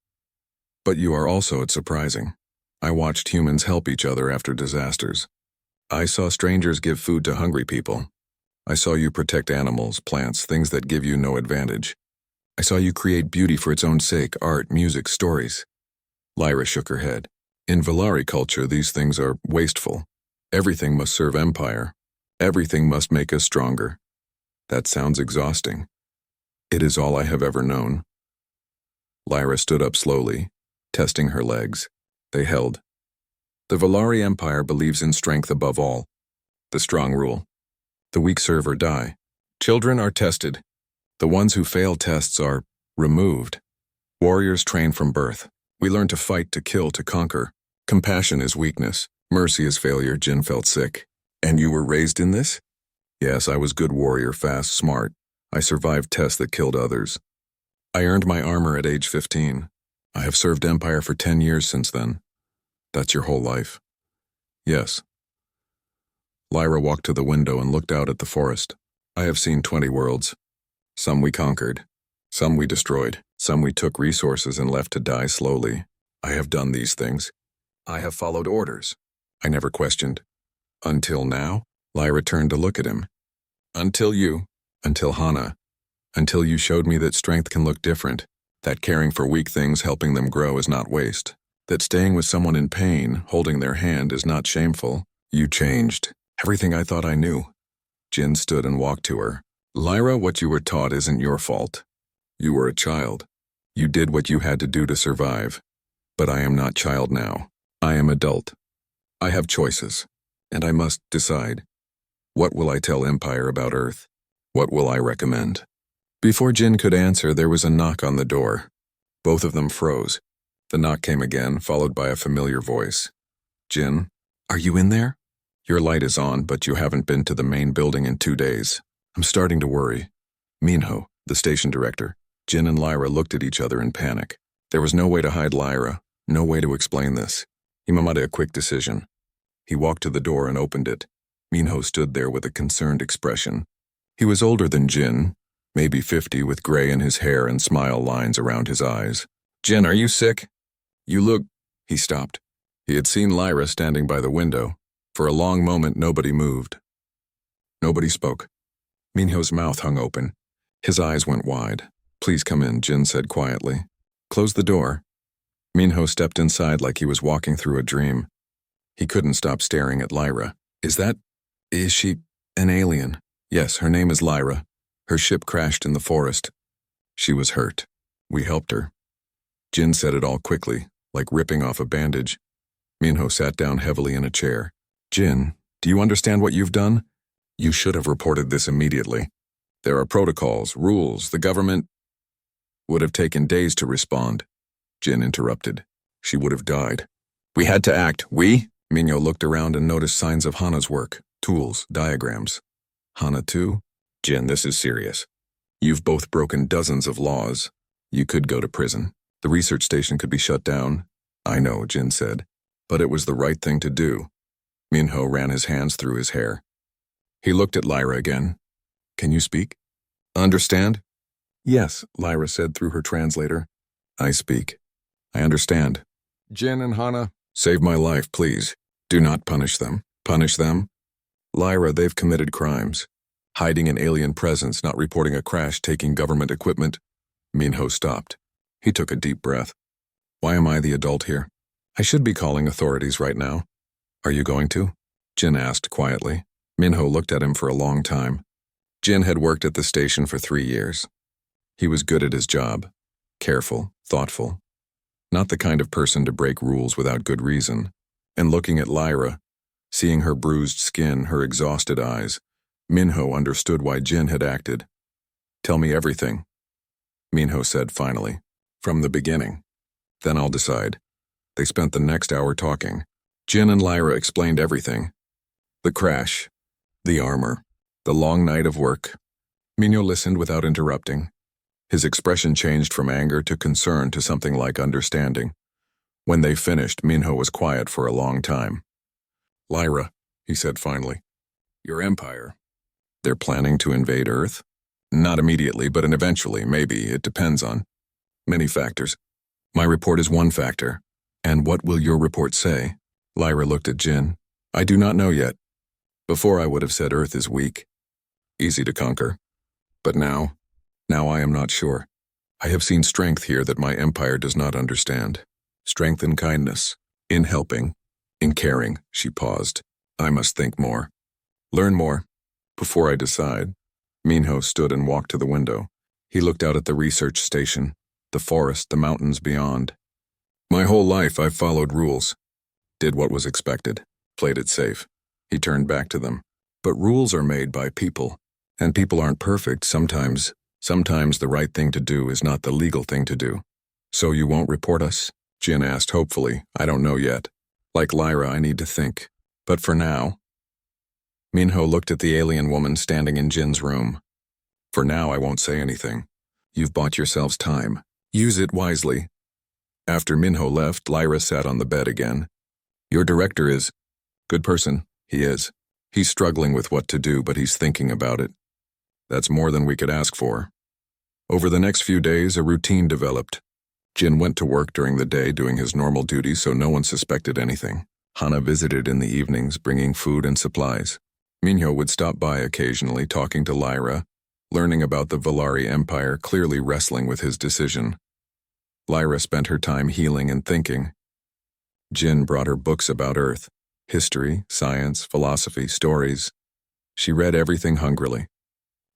But you are also, it's surprising. I watched humans help each other after disasters. I saw strangers give food to hungry people. I saw you protect animals, plants, things that give you no advantage. I saw you create beauty for its own sake, art, music, stories." Lyra shook her head. "In Valari culture, these things are wasteful. Everything must serve empire. Everything must make us stronger. That sounds exhausting. It is all I have ever known." Lyra stood up slowly, testing her legs. They held. "The Valari Empire believes in strength above all. The strong rule. The weak serve or die. Children are tested. The ones who fail tests are removed. Warriors train from birth. We learn to fight, to kill, to conquer. Compassion is weakness. Mercy is failure." Jin felt sick. "And you were raised in this?" "Yes, I was good warrior, fast, smart. I survived tests that killed others. I earned my armor at age 15. I have served Empire for 10 years since then." "That's your whole life?" "Yes." Lyra walked to the window and looked out at the forest. "I have seen 20 worlds. Some we conquered. Some we destroyed. Some we took resources and left to die slowly. I have done these things. I have followed orders. I never questioned. Until now?" Lyra turned to look at him. "Until you. Until Hana. Until you showed me that strength can look different. That caring for weak things, helping them grow, is not waste. That staying with someone in pain, holding their hand, is not shameful. You changed. Everything I thought I knew." Jin stood and walked to her. "Lyra, what you were taught isn't your fault. You were a child. You did what you had to do to survive. But I am not child now. I am adult. I have choices, and I must decide. What will I tell Empire about Earth? What will I recommend?" Before Jin could answer, there was a knock on the door. Both of them froze. The knock came again, followed by a familiar voice. "Jin, are you in there? Your light is on, but you haven't been to the main building in 2 days. I'm starting to worry." Minho, the station director. Jin and Lyra looked at each other in panic. There was no way to hide Lyra, no way to explain this. He made a quick decision. He walked to the door and opened it. Minho stood there with a concerned expression. He was older than Jin, maybe 50, with gray in his hair and smile lines around his eyes. "Jin, are you sick? You look—" He stopped. He had seen Lyra standing by the window. For a long moment, nobody moved. Nobody spoke. Minho's mouth hung open. His eyes went wide. "Please come in," Jin said quietly. "Close the door." Minho stepped inside like he was walking through a dream. He couldn't stop staring at Lyra. Is she an alien?" "Yes, her name is Lyra. Her ship crashed in the forest. She was hurt. We helped her." Jin said it all quickly, like ripping off a bandage. Minho sat down heavily in a chair. "Jin, do you understand what you've done? You should have reported this immediately. There are protocols, rules, the government would have taken days to respond." Jin interrupted. "She would have died." "We had to act. We?" Minho looked around and noticed signs of Hana's work, tools, diagrams. Hana too? Jin, this is serious. You've both broken dozens of laws. You could go to prison. The research station could be shut down. I know, Jin said, but it was the right thing to do. Minho ran his hands through his hair. He looked at Lyra again. Can you speak? Understand? Yes, Lyra said through her translator. I speak. I understand. Jin and Hana, save my life, please. Do not punish them. Punish them? Lyra, they've committed crimes. Hiding an alien presence, not reporting a crash, taking government equipment. Minho stopped. He took a deep breath. Why am I the adult here? I should be calling authorities right now. Are you going to? Jin asked quietly. Minho looked at him for a long time. Jin had worked at the station for 3 years. He was good at his job. Careful, thoughtful. Not the kind of person to break rules without good reason. And looking at Lyra, seeing her bruised skin, her exhausted eyes, Minho understood why Jin had acted. Tell me everything, Minho said finally. From the beginning. Then I'll decide. They spent the next hour talking. Jin and Lyra explained everything. The crash, the armor, the long night of work. Minho listened without interrupting. His expression changed from anger to concern to something like understanding. When they finished, Minho was quiet for a long time. Lyra, he said finally, your empire. They're planning to invade Earth? Not immediately, but eventually, maybe. It depends on many factors. My report is one factor. And what will your report say? Lyra looked at Jin. I do not know yet. Before I would have said Earth is weak. Easy to conquer. But now I am not sure. I have seen strength here that my empire does not understand. Strength in kindness, in helping, in caring. She paused. I must think more. Learn more. Before I decide. Minho stood and walked to the window. He looked out at the research station, the forest, the mountains beyond. My whole life I've followed rules. Did what was expected. Played it safe. He turned back to them. But rules are made by people. And people aren't perfect. Sometimes the right thing to do is not the legal thing to do. So you won't report us? Jin asked hopefully. I don't know yet. Like Lyra, I need to think. But for now. Minho looked at the alien woman standing in Jin's room. For now, I won't say anything. You've bought yourselves time. Use it wisely. After Minho left, Lyra sat on the bed again. Your director is good person. He is. He's struggling with what to do, but he's thinking about it. That's more than we could ask for. Over the next few days, a routine developed. Jin went to work during the day doing his normal duties so no one suspected anything. Hana visited in the evenings, bringing food and supplies. Minho would stop by occasionally, talking to Lyra, learning about the Valari Empire, clearly wrestling with his decision. Lyra spent her time healing and thinking. Jin brought her books about Earth, history, science, philosophy, stories. She read everything hungrily.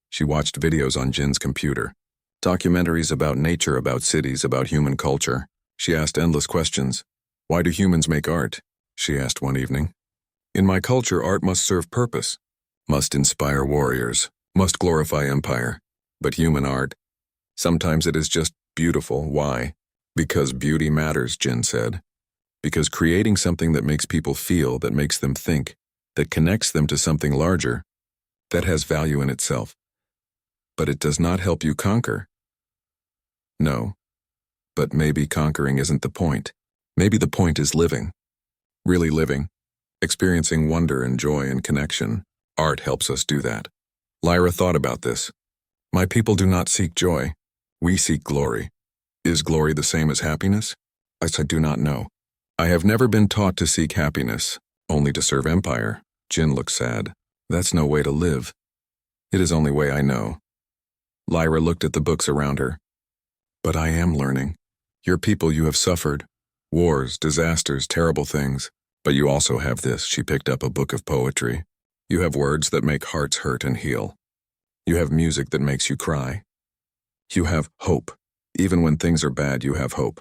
She watched videos on Jin's computer, documentaries about nature, about cities, about human culture. She asked endless questions. Why do humans make art? She asked one evening. In my culture, art must serve purpose, must inspire warriors, must glorify empire. But human art, sometimes it is just beautiful. Why? Because beauty matters, Jin said. Because creating something that makes people feel, that makes them think, that connects them to something larger, that has value in itself. But it does not help you conquer. No. But maybe conquering isn't the point. Maybe the point is living. Really living. Experiencing wonder and joy and connection. Art helps us do that. Lyra thought about this. My people do not seek joy. We seek glory. Is glory the same as happiness? I do not know. I have never been taught to seek happiness, only to serve empire. Jin looked sad. That's no way to live. It is only way I know. Lyra looked at the books around her. But I am learning. Your people, you have suffered. Wars, disasters, terrible things. But you also have this. She picked up a book of poetry. You have words that make hearts hurt and heal. You have music that makes you cry. You have hope. Even when things are bad, you have hope.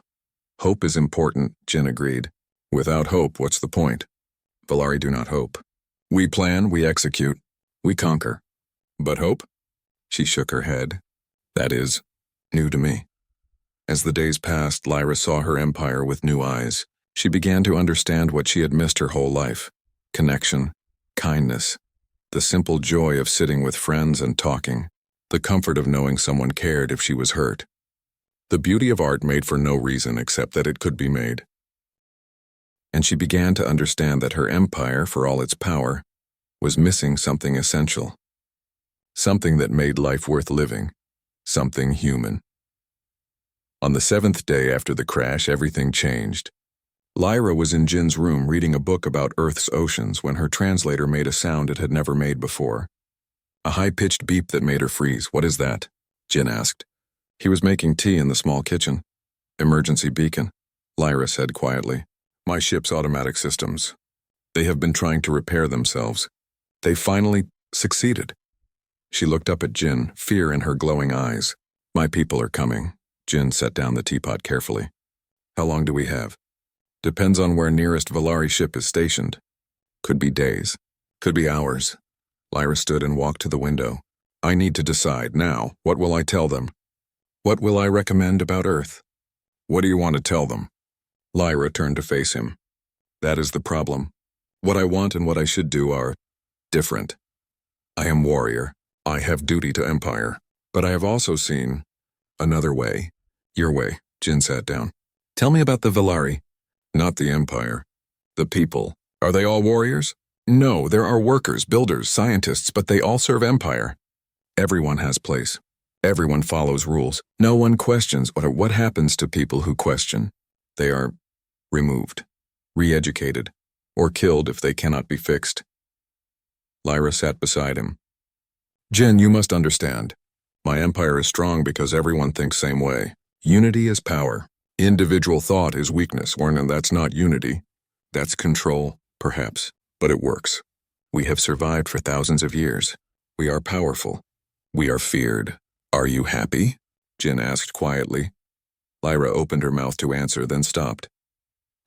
Hope is important, Jin agreed. Without hope, what's the point? Valari do not hope. We plan, we execute, we conquer. But hope? She shook her head. That is new to me. As the days passed, Lyra saw her empire with new eyes. She began to understand what she had missed her whole life: connection, kindness, the simple joy of sitting with friends and talking, the comfort of knowing someone cared if she was hurt. The beauty of art made for no reason except that it could be made. And she began to understand that her empire, for all its power, was missing something essential. Something that made life worth living. Something human. On the 7th day after the crash, everything changed. Lyra was in Jin's room reading a book about Earth's oceans when her translator made a sound it had never made before. A high-pitched beep that made her freeze. "What is that?" Jin asked. He was making tea in the small kitchen. "Emergency beacon," Lyra said quietly. "My ship's automatic systems. They have been trying to repair themselves. They finally succeeded." She looked up at Jin, fear in her glowing eyes. "My people are coming." Jin set down the teapot carefully. "How long do we have?" "Depends on where nearest Valari ship is stationed. Could be days. Could be hours." Lyra stood and walked to the window. "I need to decide now. What will I tell them? What will I recommend about Earth?" "What do you want to tell them?" Lyra turned to face him. "That is the problem. What I want and what I should do are different. I am warrior. I have duty to Empire. But I have also seen another way. Your way." Jin sat down. "Tell me about the Valari." "Not the Empire. The people. Are they all warriors?" "No, there are workers, builders, scientists, but they all serve Empire. Everyone has place. Everyone follows rules. No one questions what happens to people who question. They are removed, re-educated, or killed if they cannot be fixed." Lyra sat beside him. "Jin, you must understand. My empire is strong because everyone thinks same way. Unity is power. Individual thought is weakness, and that's not unity. That's control, perhaps, but it works. We have survived for thousands of years. We are powerful. We are feared. Are you happy?" Jin asked quietly. Lyra opened her mouth to answer, then stopped.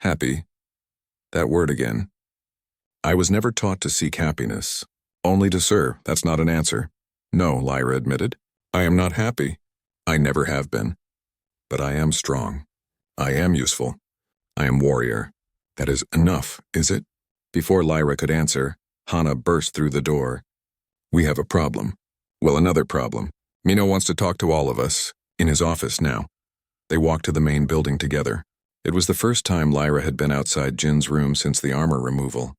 "Happy? That word again. I was never taught to seek happiness. Only to serve. That's not an answer." "No," Lyra admitted. "I am not happy. I never have been. But I am strong. I am useful. I am warrior. That is enough, is it?" Before Lyra could answer, Hana burst through the door. "We have a problem. Well, another problem. Mino wants to talk to all of us, in his office now." They walked to the main building together. It was the first time Lyra had been outside Jin's room since the armor removal.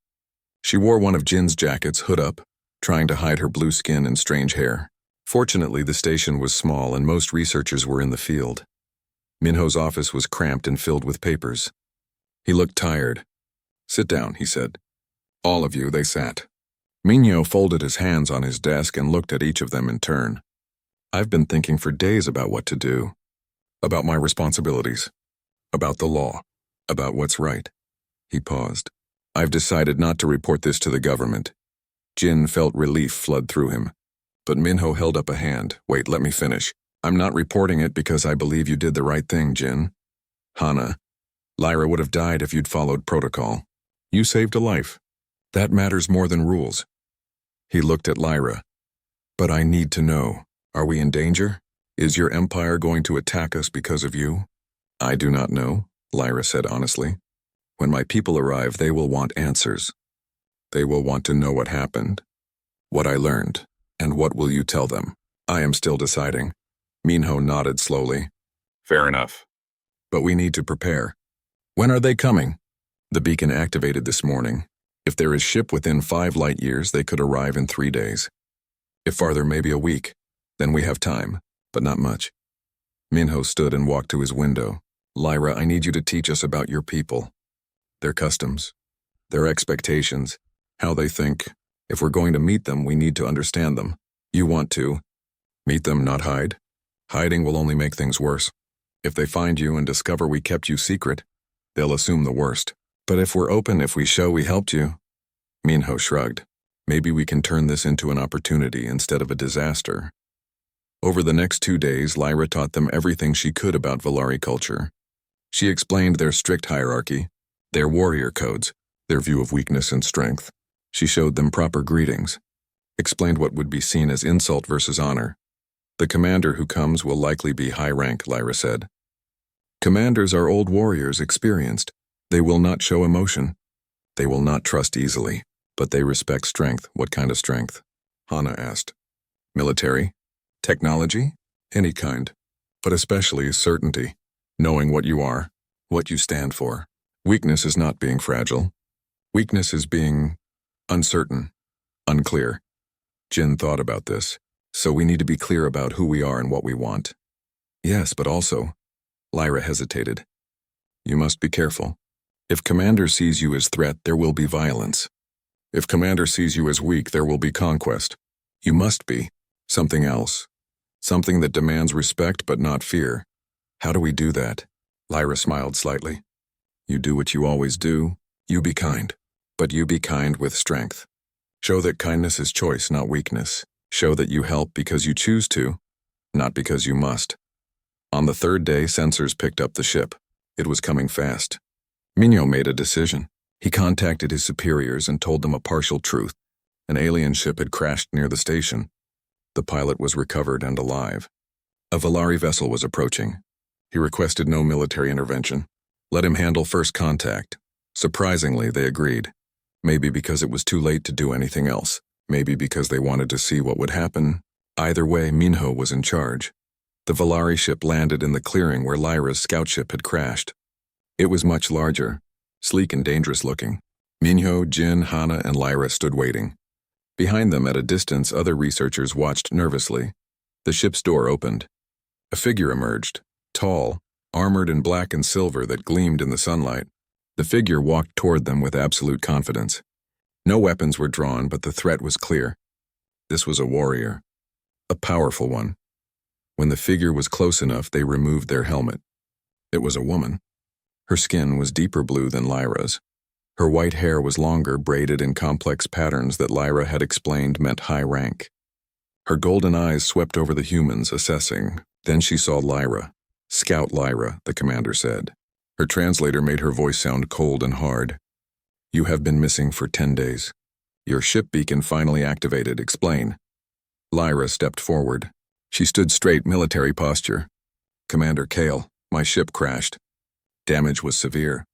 She wore one of Jin's jackets, hood up, trying to hide her blue skin and strange hair. Fortunately, the station was small and most researchers were in the field. Minho's office was cramped and filled with papers. He looked tired. "Sit down," he said. All of you, they sat. Minho folded his hands on his desk and looked at each of them in turn. "I've been thinking for days about what to do. About my responsibilities. About the law. About what's right." He paused. "I've decided not to report this to the government." Jin felt relief flood through him. But Minho held up a hand. "Wait, let me finish. I'm not reporting it because I believe you did the right thing, Jin. Hana, Lyra would have died if you'd followed protocol. You saved a life. That matters more than rules." He looked at Lyra. "But I need to know. Are we in danger? Is your empire going to attack us because of you?" "I do not know," Lyra said honestly. "When my people arrive, they will want answers. They will want to know what happened, what I learned, and what will you tell them? I am still deciding." Minho nodded slowly. "Fair enough. But we need to prepare. When are they coming?" "The beacon activated this morning. If there is ship within 5 light years, they could arrive in 3 days. If farther, maybe a week. Then we have time, but not much." Minho stood and walked to his window. "Lyra, I need you to teach us about your people. Their customs, their expectations, how they think. If we're going to meet them, we need to understand them. You want to meet them, not hide. Hiding will only make things worse. If they find you and discover we kept you secret, they'll assume the worst. But if we're open, if we show we helped you..." Minho shrugged. "Maybe we can turn this into an opportunity instead of a disaster." Over the next 2 days, Lyra taught them everything she could about Valari culture. She explained their strict hierarchy, their warrior codes, their view of weakness and strength. She showed them proper greetings, explained what would be seen as insult versus honor. "The commander who comes will likely be high rank," Lyra said. "Commanders are old warriors, experienced. They will not show emotion. They will not trust easily, but they respect strength. What kind of strength? Hana asked. Military? Technology? Any kind. But especially certainty. Knowing what you are, what you stand for. Weakness is not being fragile. Weakness is being uncertain, unclear. Jin thought about this. So we need to be clear about who we are and what we want. Yes, but also, Lyra hesitated. You must be careful. If Commander sees you as threat, there will be violence. If Commander sees you as weak, there will be conquest. You must be something else. Something that demands respect but not fear. How do we do that? Lyra smiled slightly. You do what you always do. You be kind. But you be kind with strength. Show that kindness is choice, not weakness. Show that you help because you choose to, not because you must. On the third day, sensors picked up the ship. It was coming fast. Minho made a decision. He contacted his superiors and told them a partial truth. An alien ship had crashed near the station. The pilot was recovered and alive. A Valari vessel was approaching. He requested no military intervention. Let him handle first contact. Surprisingly, they agreed. Maybe because it was too late to do anything else. Maybe because they wanted to see what would happen. Either way, Minho was in charge. The Valari ship landed in the clearing where Lyra's scout ship had crashed. It was much larger, sleek and dangerous looking. Minho, Jin, Hana, and Lyra stood waiting. Behind them, at a distance, other researchers watched nervously. The ship's door opened. A figure emerged, tall, armored in black and silver that gleamed in the sunlight. The figure walked toward them with absolute confidence. No weapons were drawn, but the threat was clear. This was a warrior. A powerful one. When the figure was close enough, they removed their helmet. It was a woman. Her skin was deeper blue than Lyra's. Her white hair was longer, braided in complex patterns that Lyra had explained meant high rank. Her golden eyes swept over the humans, assessing. Then she saw Lyra. Scout Lyra, the commander said. Her translator made her voice sound cold and hard. You have been missing for 10 days. Your ship beacon finally activated. Explain. Lyra stepped forward. She stood straight, military posture. Commander Kale, my ship crashed. Damage was severe.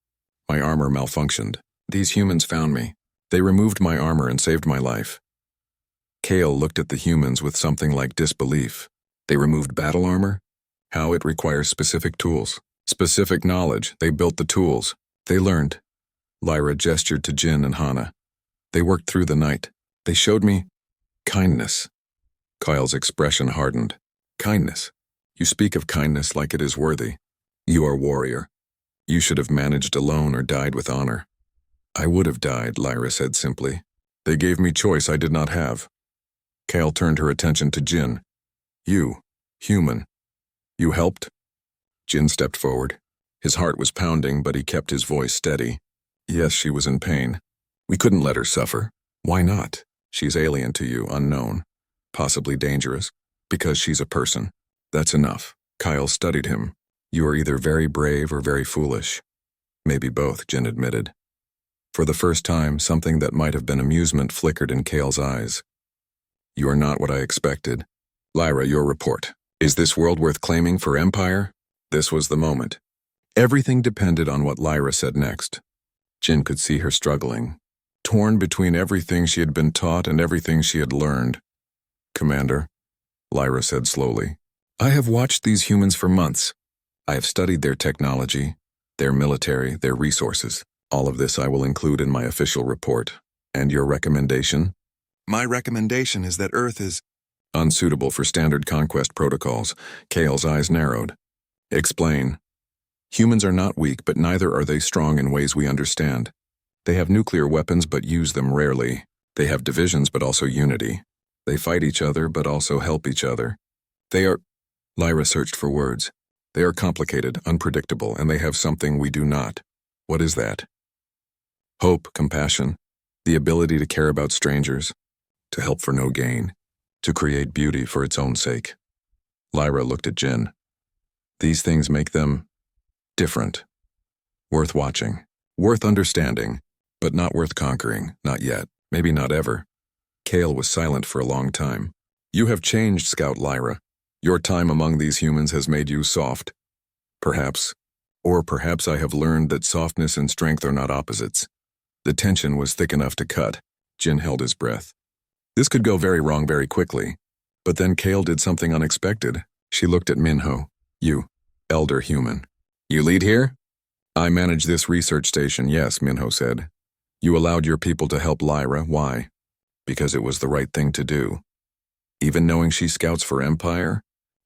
My armor malfunctioned. These humans found me. They removed my armor and saved my life. Kale looked at the humans with something like disbelief. They removed battle armor? How? It requires specific tools. Specific knowledge. They built the tools. They learned. Lyra gestured to Jin and Hana. They worked through the night. They showed me kindness. Kyle's expression hardened. Kindness. You speak of kindness like it is worthy. You are warrior. You should have managed alone or died with honor. I would have died, Lyra said simply. They gave me choice I did not have. Kale turned her attention to Jin. You, human. You helped? Jin stepped forward. His heart was pounding, but he kept his voice steady. Yes, she was in pain. We couldn't let her suffer. Why not? She's alien to you, unknown. Possibly dangerous. Because she's a person. That's enough. Kyle studied him. You are either very brave or very foolish. Maybe both, Jin admitted. For the first time, something that might have been amusement flickered in Kale's eyes. You are not what I expected. Lyra, your report. Is this world worth claiming for Empire? This was the moment. Everything depended on what Lyra said next. Jin could see her struggling, torn between everything she had been taught and everything she had learned. Commander, Lyra said slowly, I have watched these humans for months. I have studied their technology, their military, their resources. All of this I will include in my official report. And your recommendation? My recommendation is that Earth is unsuitable for standard conquest protocols. Kale's eyes narrowed. Explain. Humans are not weak, but neither are they strong in ways we understand. They have nuclear weapons, but use them rarely. They have divisions, but also unity. They fight each other, but also help each other. They are... Lyra searched for words. They are complicated, unpredictable, and they have something we do not. What is that? Hope, compassion, the ability to care about strangers, to help for no gain, to create beauty for its own sake. Lyra looked at Jin. These things make them different. Worth watching, worth understanding, but not worth conquering, not yet, maybe not ever. Kale was silent for a long time. You have changed, Scout Lyra. Your time among these humans has made you soft. Perhaps Or perhaps I have learned that softness and strength are not opposites. The tension was thick enough to cut. Jin held his breath. This could go very wrong very quickly. But then Kale did something unexpected. She looked at Minho. You, elder human. You lead here? I manage this research station, yes, Minho said. You allowed your people to help Lyra, why? Because it was the right thing to do. Even knowing she scouts for Empire?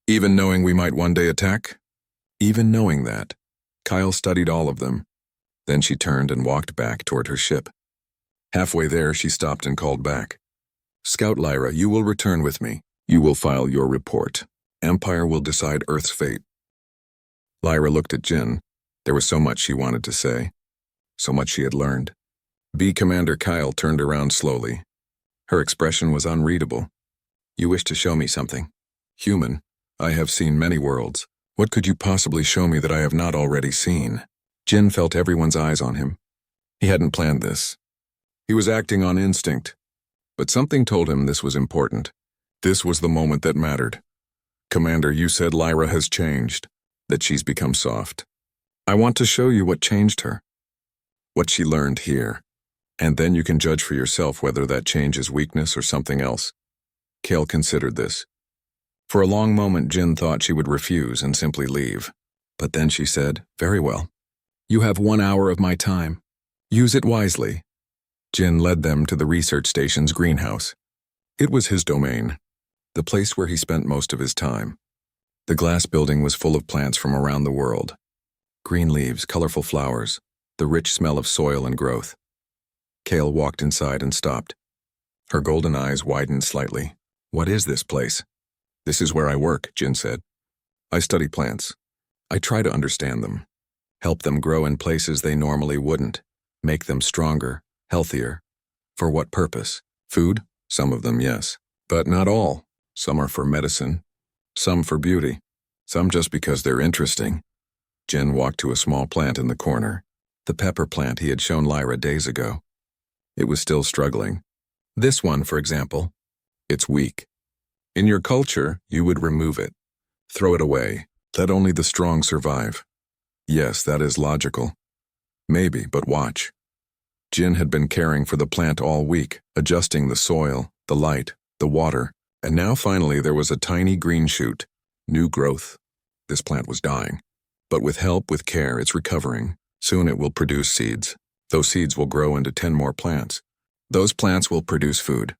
Even knowing we might one day attack? Even knowing that. Kyle studied all of them. Then she turned and walked back toward her ship. Halfway there, she stopped and called back. Scout Lyra, you will return with me. You will file your report. Empire will decide Earth's fate. Lyra looked at Jin. There was so much she wanted to say. So much she had learned. B. Commander Kyle turned around slowly. Her expression was unreadable. You wish to show me something. Human, I have seen many worlds. What could you possibly show me that I have not already seen? Jin felt everyone's eyes on him. He hadn't planned this. He was acting on instinct. But something told him this was important. This was the moment that mattered. Commander, you said Lyra has changed, that she's become soft. I want to show you what changed her. What she learned here. And then you can judge for yourself whether that change is weakness or something else. Kale considered this. For a long moment, Jin thought she would refuse and simply leave. But then she said, very well. You have 1 hour of my time. Use it wisely. Jin led them to the research station's greenhouse. It was his domain, the place where he spent most of his time. The glass building was full of plants from around the world. Green leaves, colorful flowers, the rich smell of soil and growth. Kale walked inside and stopped. Her golden eyes widened slightly. What is this place? This is where I work, Jin said. I study plants. I try to understand them. Help them grow in places they normally wouldn't. Make them stronger, healthier. For what purpose? Food? Some of them, yes. But not all. Some are for medicine. Some for beauty. Some just because they're interesting. Jin walked to a small plant in the corner. The pepper plant he had shown Lyra days ago. It was still struggling. This one, for example. It's weak. In your culture, you would remove it. Throw it away. Let only the strong survive. Yes, that is logical. Maybe, but watch. Jin had been caring for the plant all week, adjusting the soil, the light, the water, and now finally there was a tiny green shoot. New growth. This plant was dying. But with help, with care, it's recovering. Soon it will produce seeds. Those seeds will grow into 10 more plants. Those plants will produce food.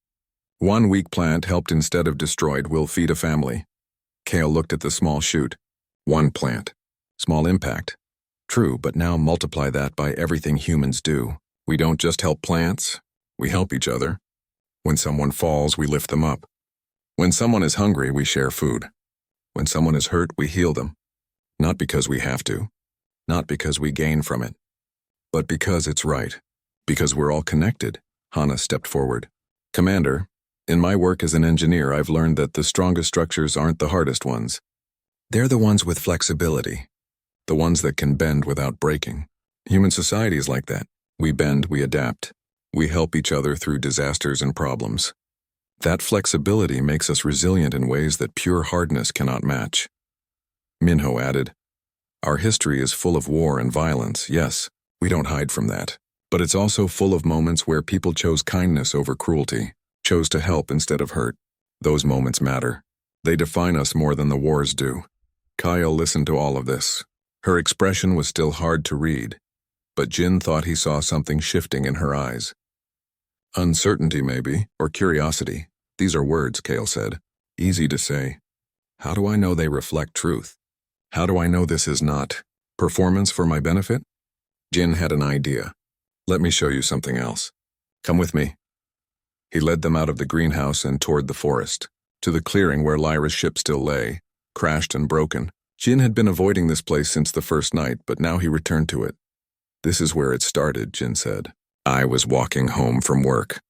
One weak plant helped instead of destroyed will feed a family. Kale looked at the small shoot. One plant. Small impact. True, but now multiply that by everything humans do. We don't just help plants, we help each other. When someone falls, we lift them up. When someone is hungry, we share food. When someone is hurt, we heal them. Not because we have to. Not because we gain from it. But because it's right. Because we're all connected. Hana stepped forward. Commander, in my work as an engineer, I've learned that the strongest structures aren't the hardest ones. They're the ones with flexibility. The ones that can bend without breaking. Human society is like that. We bend, we adapt. We help each other through disasters and problems. That flexibility makes us resilient in ways that pure hardness cannot match. Minho added, our history is full of war and violence, yes, we don't hide from that. But it's also full of moments where people chose kindness over cruelty, chose to help instead of hurt. Those moments matter. They define us more than the wars do. Kyle listened to all of this. Her expression was still hard to read, but Jin thought he saw something shifting in her eyes. Uncertainty, maybe, or curiosity. These are words, Kale said. Easy to say. How do I know they reflect truth? How do I know this is not performance for my benefit? Jin had an idea. Let me show you something else. Come with me. He led them out of the greenhouse and toward the forest, to the clearing where Lyra's ship still lay, crashed and broken. Jin had been avoiding this place since the first night, but now he returned to it. This is where it started, Jin said. I was walking home from work.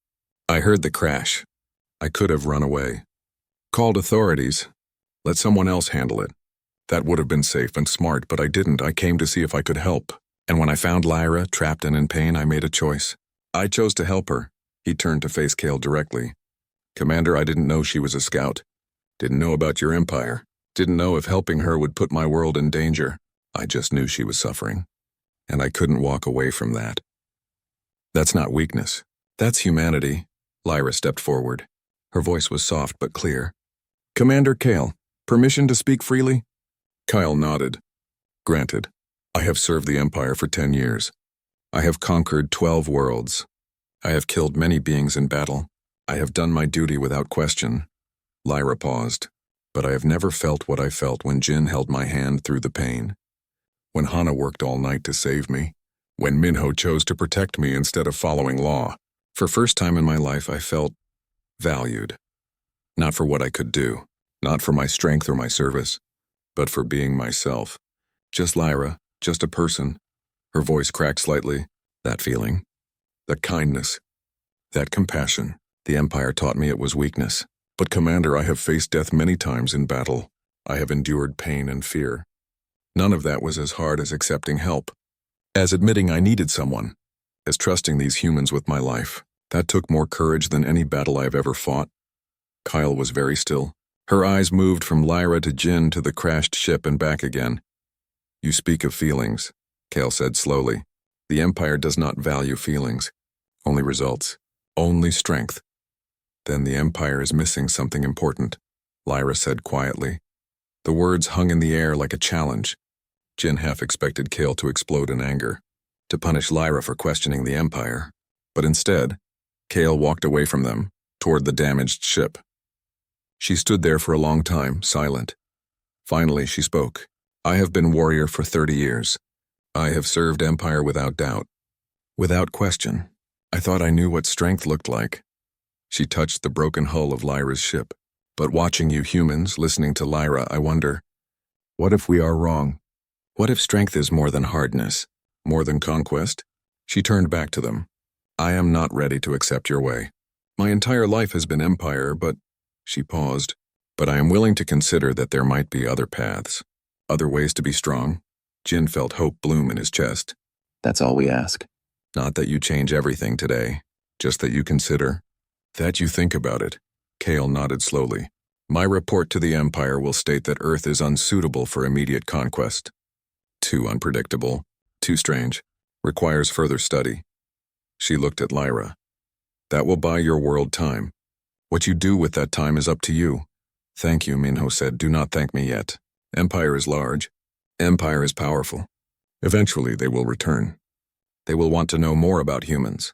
I heard the crash. I could have run away. Called authorities. Let someone else handle it. That would have been safe and smart, but I didn't. I came to see if I could help. And when I found Lyra, trapped and in pain, I made a choice. I chose to help her. He turned to face Kale directly. Commander, I didn't know she was a scout. Didn't know about your empire. Didn't know if helping her would put my world in danger. I just knew she was suffering, and I couldn't walk away from that. That's not weakness. That's humanity. Lyra stepped forward. Her voice was soft but clear. Commander Kale, permission to speak freely? Kyle nodded. Granted. I have served the Empire for 10 years. I have conquered 12 worlds. I have killed many beings in battle. I have done my duty without question. Lyra paused. But I have never felt what I felt when Jin held my hand through the pain. When Hana worked all night to save me. When Minho chose to protect me instead of following law. For first time in my life, I felt valued. Not for what I could do, not for my strength or my service, but for being myself. Just Lyra, just a person. Her voice cracked slightly. That feeling, that kindness, that compassion. The Empire taught me it was weakness. But Commander, I have faced death many times in battle. I have endured pain and fear. None of that was as hard as accepting help. As admitting I needed someone. As trusting these humans with my life. That took more courage than any battle I have ever fought. Kyle was very still. Her eyes moved from Lyra to Jin to the crashed ship and back again. You speak of feelings, Kale said slowly. The Empire does not value feelings. Only results. Only strength. Then the Empire is missing something important, Lyra said quietly. The words hung in the air like a challenge. Jin half expected Kale to explode in anger, to punish Lyra for questioning the Empire. But instead, Kale walked away from them, toward the damaged ship. She stood there for a long time, silent. Finally, she spoke. I have been warrior for 30 years. I have served Empire without doubt. Without question. I thought I knew what strength looked like. She touched the broken hull of Lyra's ship. But watching you humans, listening to Lyra, I wonder, what if we are wrong? What if strength is more than hardness, more than conquest? She turned back to them. I am not ready to accept your way. My entire life has been Empire, but... She paused. But I am willing to consider that there might be other paths, other ways to be strong. Jin felt hope bloom in his chest. That's all we ask. Not that you change everything today, just that you consider. That you think about it. Kale nodded slowly. My report to the Empire will state that Earth is unsuitable for immediate conquest. Too unpredictable, too strange, requires further study. She looked at Lyra. That will buy your world time. What you do with that time is up to you. Thank you, Minho said. Do not thank me yet. Empire is large. Empire is powerful. Eventually they will return. They will want to know more about humans.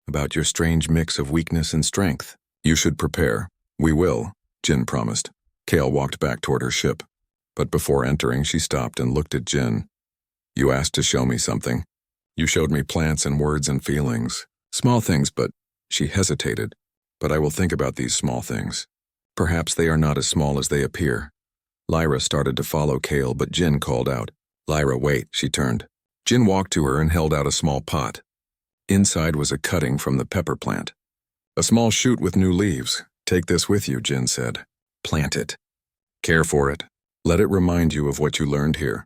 About your strange mix of weakness and strength. You should prepare. We will, Jin promised. Kale walked back toward her ship. But before entering, she stopped and looked at Jin. You asked to show me something. You showed me plants and words and feelings. Small things, but... She hesitated. But I will think about these small things. Perhaps they are not as small as they appear. Lyra started to follow Kale, but Jin called out. Lyra, wait, she turned. Jin walked to her and held out a small pot. Inside was a cutting from the pepper plant. A small shoot with new leaves. Take this with you, Jin said. Plant it. Care for it. Let it remind you of what you learned here.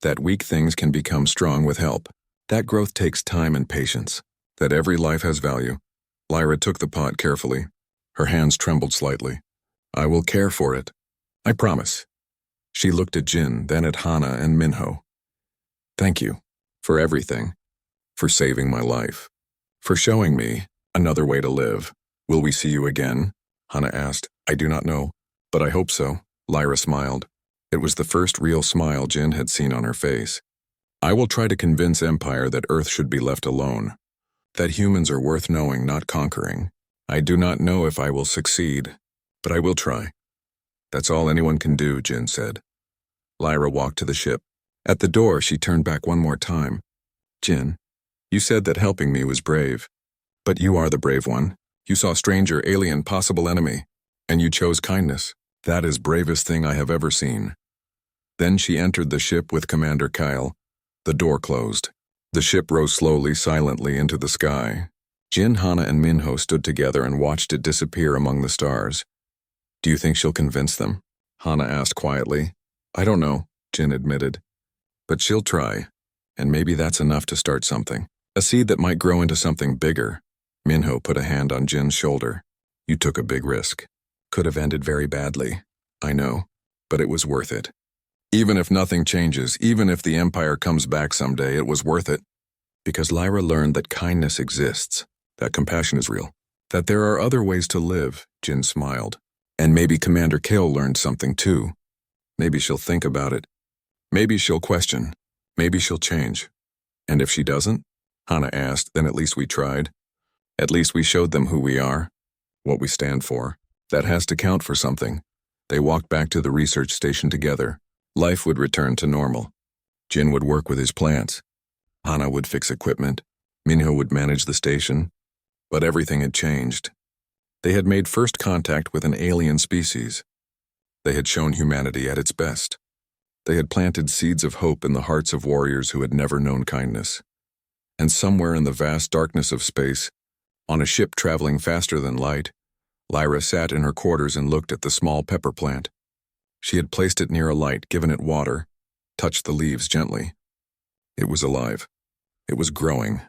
That weak things can become strong with help. That growth takes time and patience. That every life has value. Lyra took the pot carefully. Her hands trembled slightly. I will care for it. I promise. She looked at Jin, then at Hana and Minho. Thank you. For everything. For saving my life. For showing me another way to live. Will we see you again? Hana asked. I do not know, but I hope so. Lyra smiled. It was the first real smile Jin had seen on her face. I will try to convince Empire that Earth should be left alone. That humans are worth knowing, not conquering. I do not know if I will succeed, but I will try. That's all anyone can do, Jin said. Lyra walked to the ship. At the door, she turned back one more time. Jin, you said that helping me was brave. But you are the brave one. You saw stranger, alien, possible enemy, and you chose kindness. That is bravest thing I have ever seen. Then she entered the ship with Commander Kyle. The door closed. The ship rose slowly, silently into the sky. Jin, Hana, and Minho stood together and watched it disappear among the stars. Do you think she'll convince them? Hana asked quietly. I don't know, Jin admitted. But she'll try, and maybe that's enough to start something. A seed that might grow into something bigger. Minho put a hand on Jin's shoulder. You took a big risk. Could have ended very badly. I know, but it was worth it. Even if nothing changes, even if the Empire comes back someday, it was worth it. Because Lyra learned that kindness exists, that compassion is real, that there are other ways to live. Jin smiled. And maybe Commander Kale learned something too. Maybe she'll think about it. Maybe she'll question. Maybe she'll change. And if she doesn't? Hana asked, then at least we tried. At least we showed them who we are, what we stand for. That has to count for something. They walked back to the research station together. Life would return to normal. Jin would work with his plants. Hana would fix equipment. Minho would manage the station. But everything had changed. They had made first contact with an alien species. They had shown humanity at its best. They had planted seeds of hope in the hearts of warriors who had never known kindness. And somewhere in the vast darkness of space, on a ship traveling faster than light, Lyra sat in her quarters and looked at the small pepper plant. She had placed it near a light, given it water, touched the leaves gently. It was alive. It was growing,